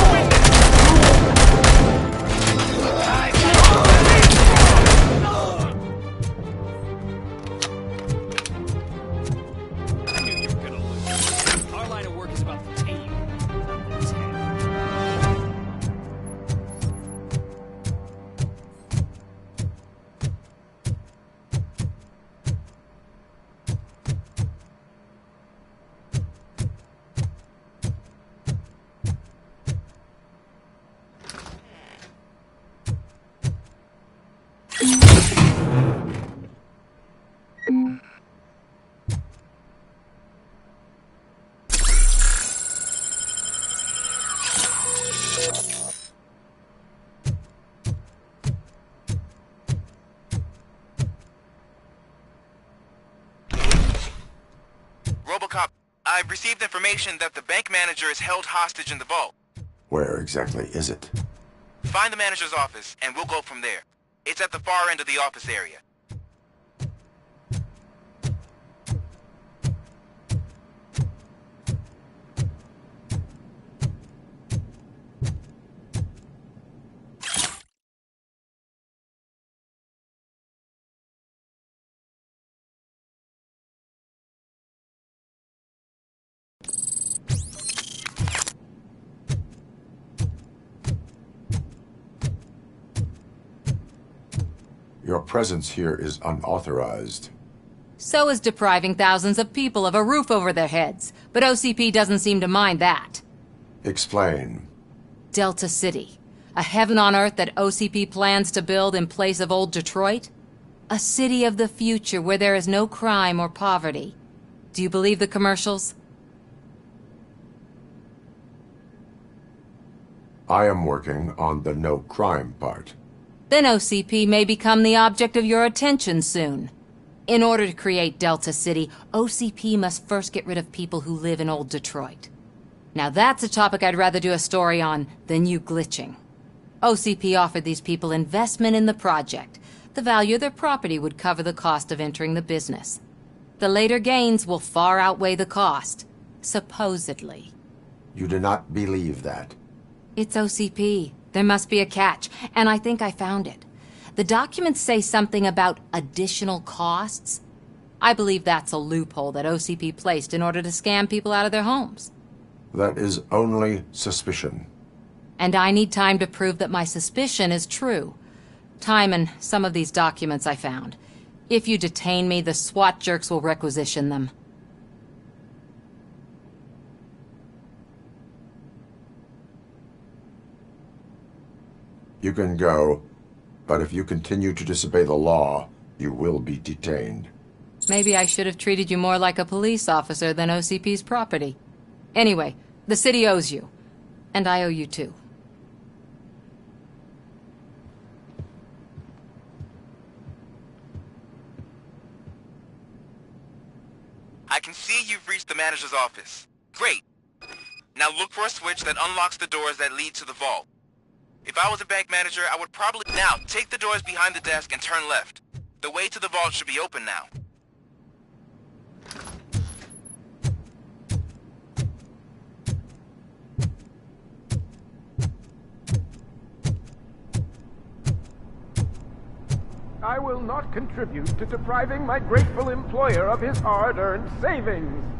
I've received information that the bank manager is held hostage in the vault. Where exactly is it? Find the manager's office, and we'll go from there. It's at the far end of the office area. Your presence here is unauthorized. So is depriving thousands of people of a roof over their heads. But OCP doesn't seem to mind that. Explain. Delta City. A heaven on earth that OCP plans to build in place of old Detroit? A city of the future where there is no crime or poverty. Do you believe the commercials? I am working on the no crime part. Then OCP may become the object of your attention soon. In order to create Delta City, OCP must first get rid of people who live in old Detroit. Now that's a topic I'd rather do a story on than you glitching. OCP offered these people investment in the project. The value of their property would cover the cost of entering the business. The later gains will far outweigh the cost, supposedly. You do not believe that? It's OCP. There must be a catch, and I think I found it. The documents say something about additional costs. I believe that's a loophole that OCP placed in order to scam people out of their homes. That is only suspicion. And I need time to prove that my suspicion is true. Time and some of these documents I found. If you detain me, the SWAT jerks will requisition them. You can go, but if you continue to disobey the law, you will be detained. Maybe I should have treated you more like a police officer than OCP's property. Anyway, the city owes you. And I owe you too. I can see you've reached the manager's office. Great. Now look for a switch that unlocks the doors that lead to the vault. If I was a bank manager, I would probably... Now, take the doors behind the desk and turn left. The way to the vault should be open now. I will not contribute to depriving my grateful employer of his hard-earned savings.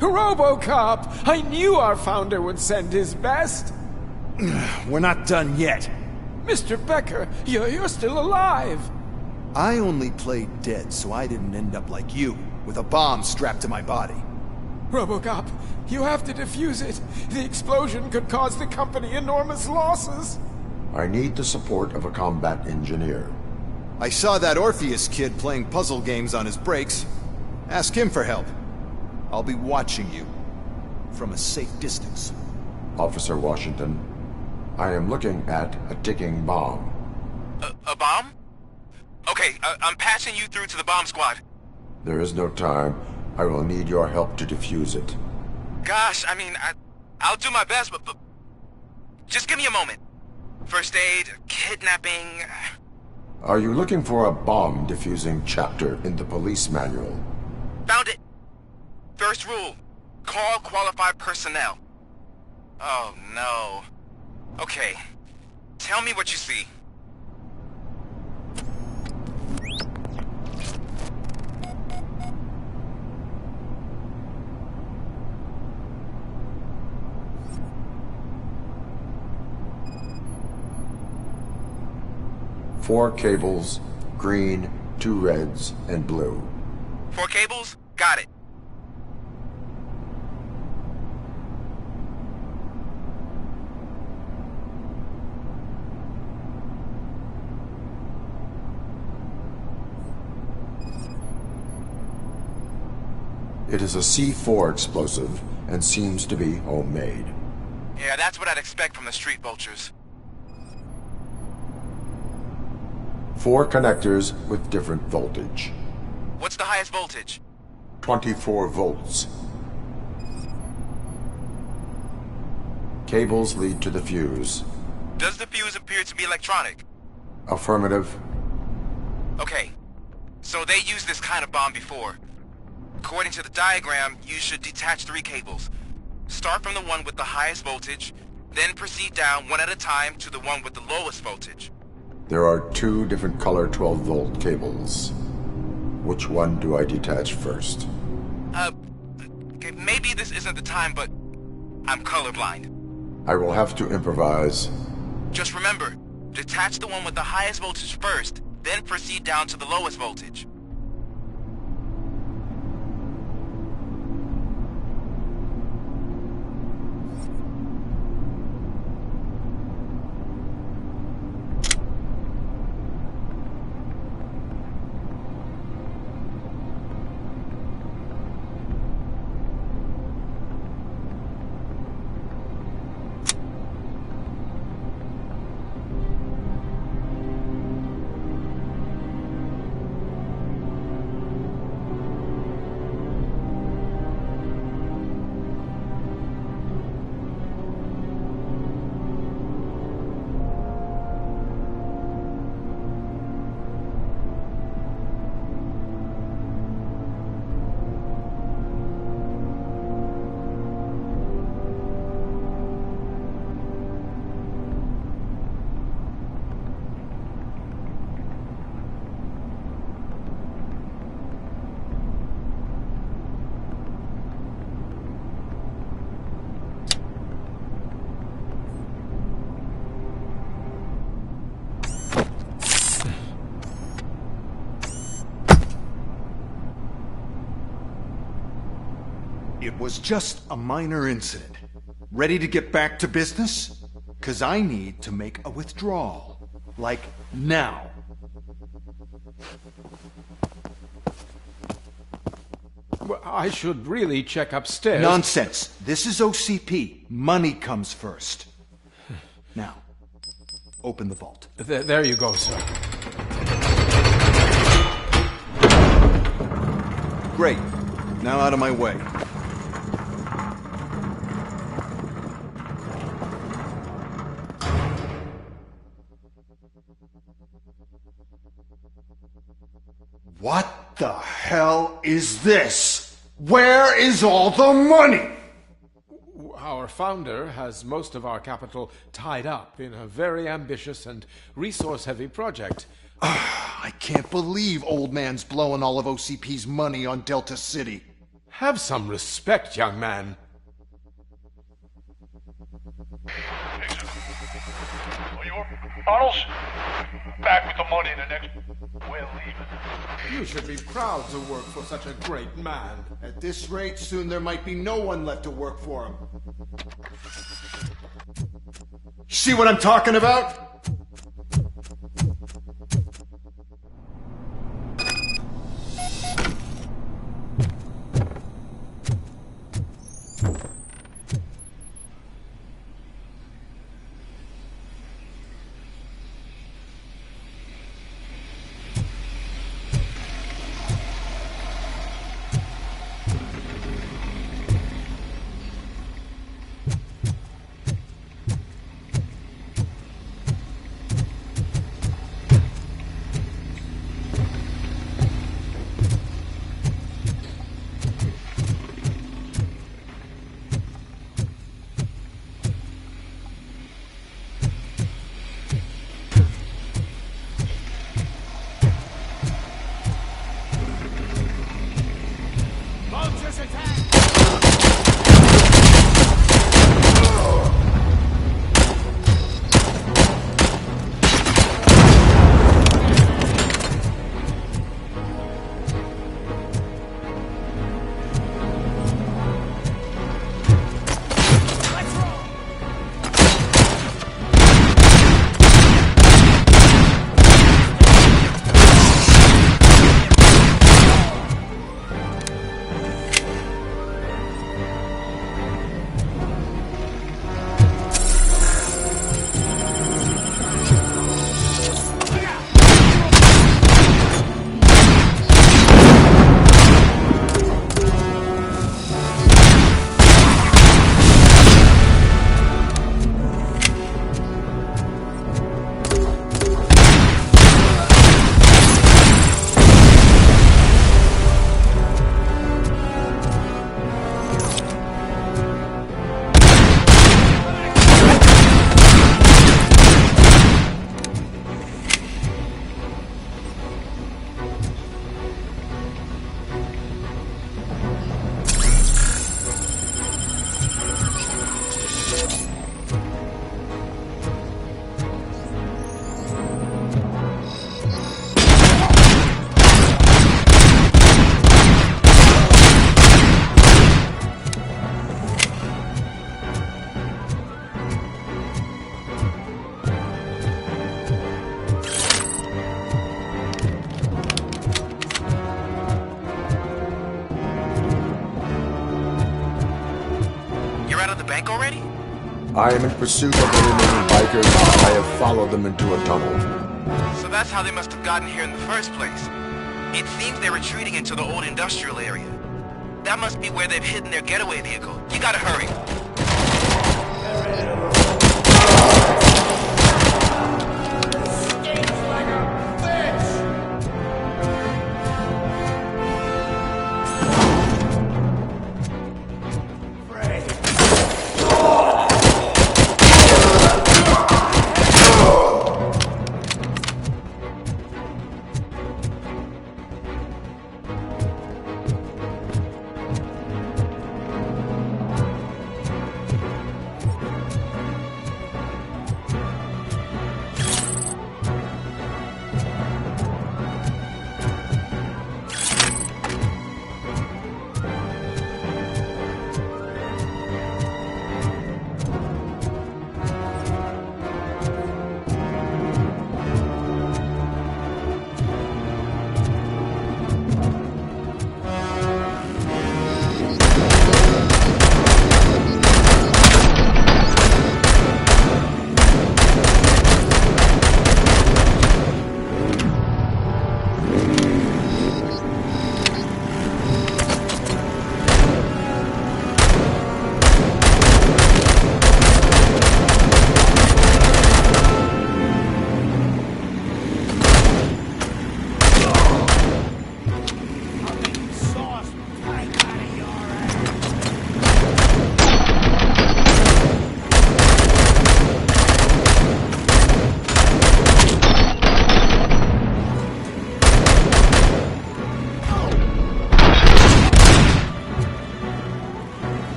Robocop! I knew our founder would send his best! We're not done yet. Mr. Becker, you're still alive! I only played dead so I didn't end up like you, with a bomb strapped to my body. Robocop, you have to defuse it. The explosion could cause the company enormous losses. I need the support of a combat engineer. I saw that Orpheus kid playing puzzle games on his breaks. Ask him for help. I'll be watching you, from a safe distance. Officer Washington, I am looking at a ticking bomb. A bomb? Okay, I'm passing you through to the bomb squad. There is no time. I will need your help to defuse it. Gosh, I mean, I'll do my best, but just give me a moment. First aid, kidnapping... Are you looking for a bomb defusing chapter in the police manual? Found it! First rule, call qualified personnel. Oh no. Okay, tell me what you see. Four cables, green, 2 reds, and blue. 4 cables? Got it. It is a C4 explosive and seems to be homemade. Yeah, that's what I'd expect from the street vultures. 4 connectors with different voltage. What's the highest voltage? 24 volts. Cables lead to the fuse. Does the fuse appear to be electronic? Affirmative. Okay, so they used this kind of bomb before. According to the diagram, you should detach 3 cables. Start from the one with the highest voltage, then proceed down one at a time to the one with the lowest voltage. There are 2 different color 12-volt cables. Which one do I detach first? Okay, maybe this isn't the time, but I'm colorblind. I will have to improvise. Just remember, detach the one with the highest voltage first, then proceed down to the lowest voltage. It was just a minor incident. Ready to get back to business? 'Cause I need to make a withdrawal. Like, now. Well, I should really check upstairs. Nonsense. This is OCP. Money comes first. Now, open the vault. There you go, sir. Great. Now out of my way. What the hell is this? Where is all the money? Our founder has most of our capital tied up in a very ambitious and resource-heavy project. I can't believe old man's blowing all of OCP's money on Delta City. Have some respect, young man. Arnold's back with the money in the next... We're leaving. You should be proud to work for such a great man. At this rate, soon there might be no one left to work for him. See what I'm talking about? I am in pursuit of the remaining bikers. I have followed them into a tunnel. So that's how they must have gotten here in the first place. It seems they're retreating into the old industrial area. That must be where they've hidden their getaway vehicle. You gotta hurry.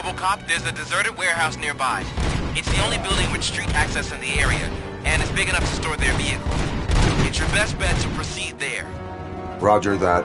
Robocop, there's a deserted warehouse nearby. It's the only building with street access in the area, and it's big enough to store their vehicle. It's your best bet to proceed there. Roger that.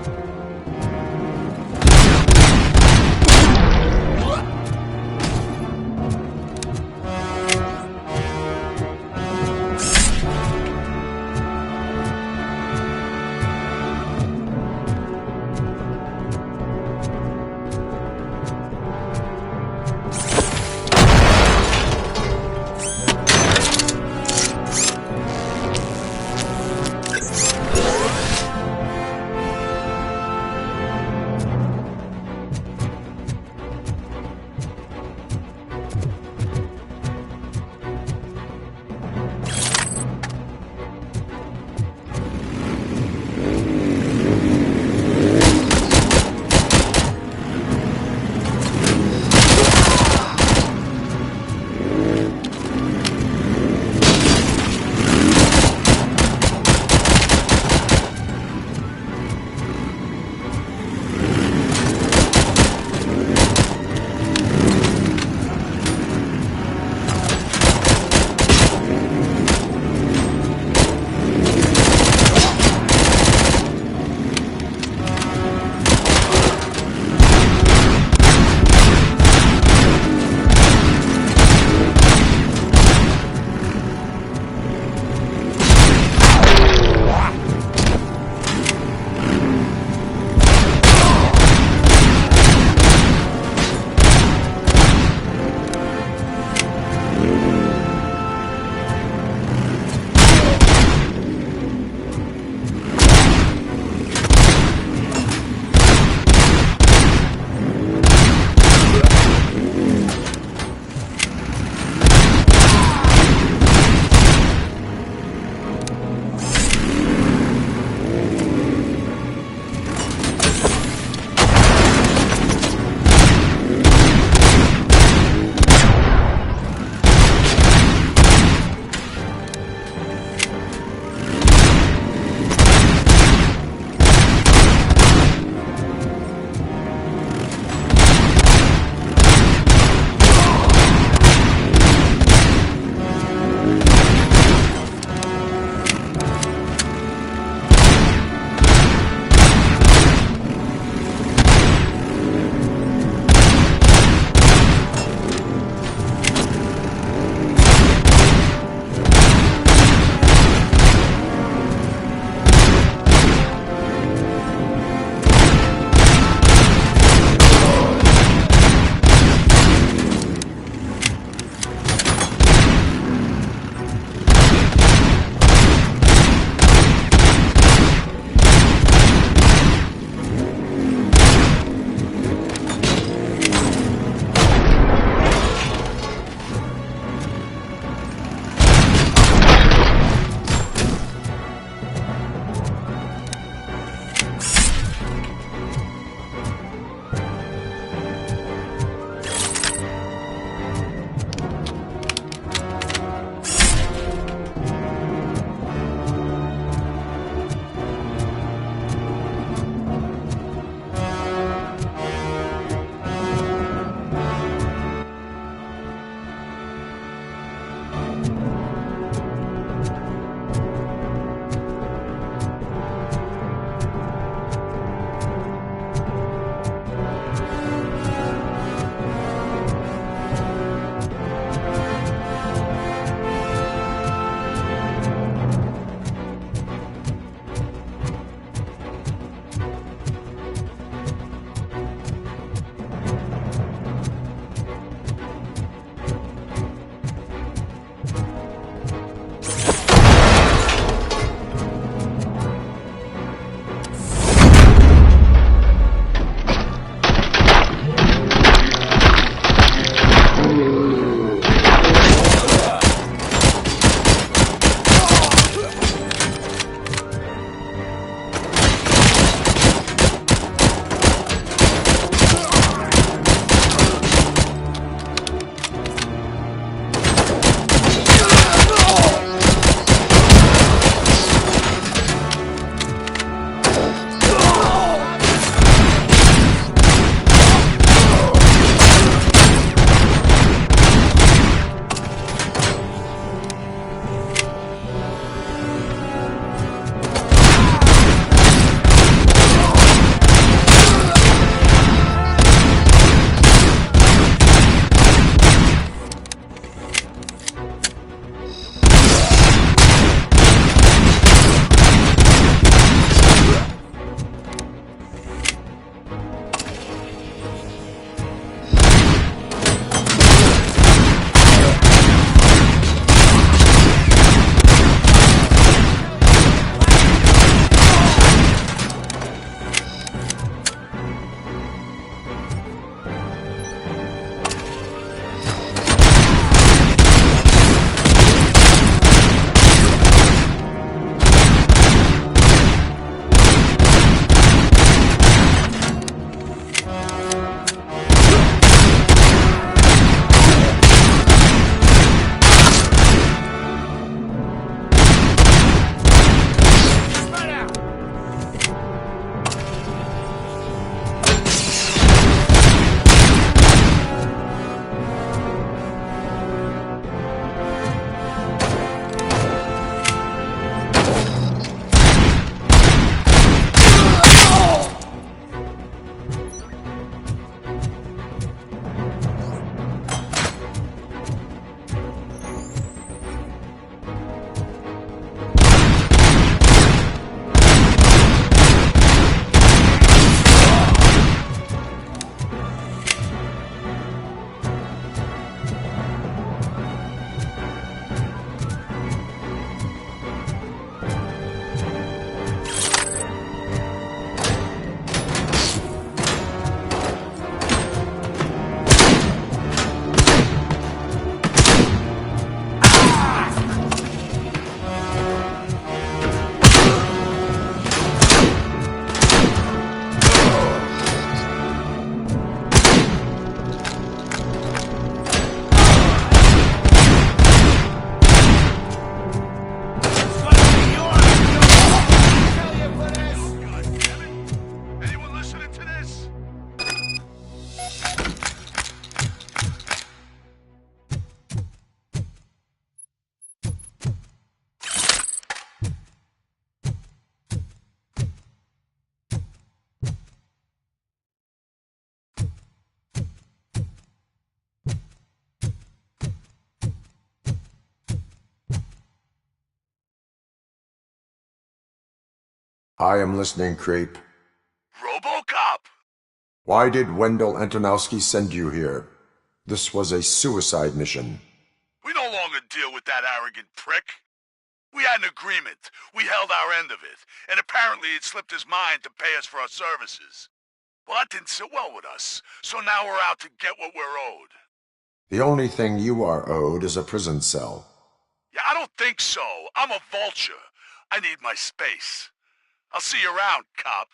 I am listening, Creep. Robocop! Why did Wendell Antonowski send you here? This was a suicide mission. We no longer deal with that arrogant prick. We had an agreement. We held our end of it. And apparently it slipped his mind to pay us for our services. Well, that didn't sit well with us. So now we're out to get what we're owed. The only thing you are owed is a prison cell. Yeah, I don't think so. I'm a vulture. I need my space. I'll see you around, cop.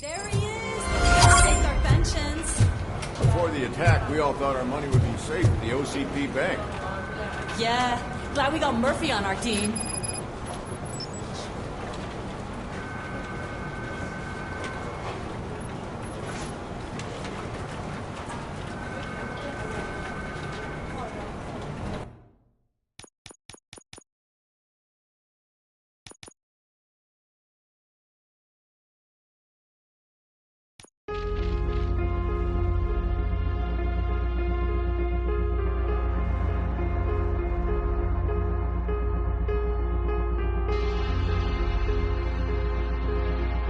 There he is! Take our pensions. Before the attack, we all thought our money would be safe at the OCP bank. Yeah, glad we got Murphy on our team.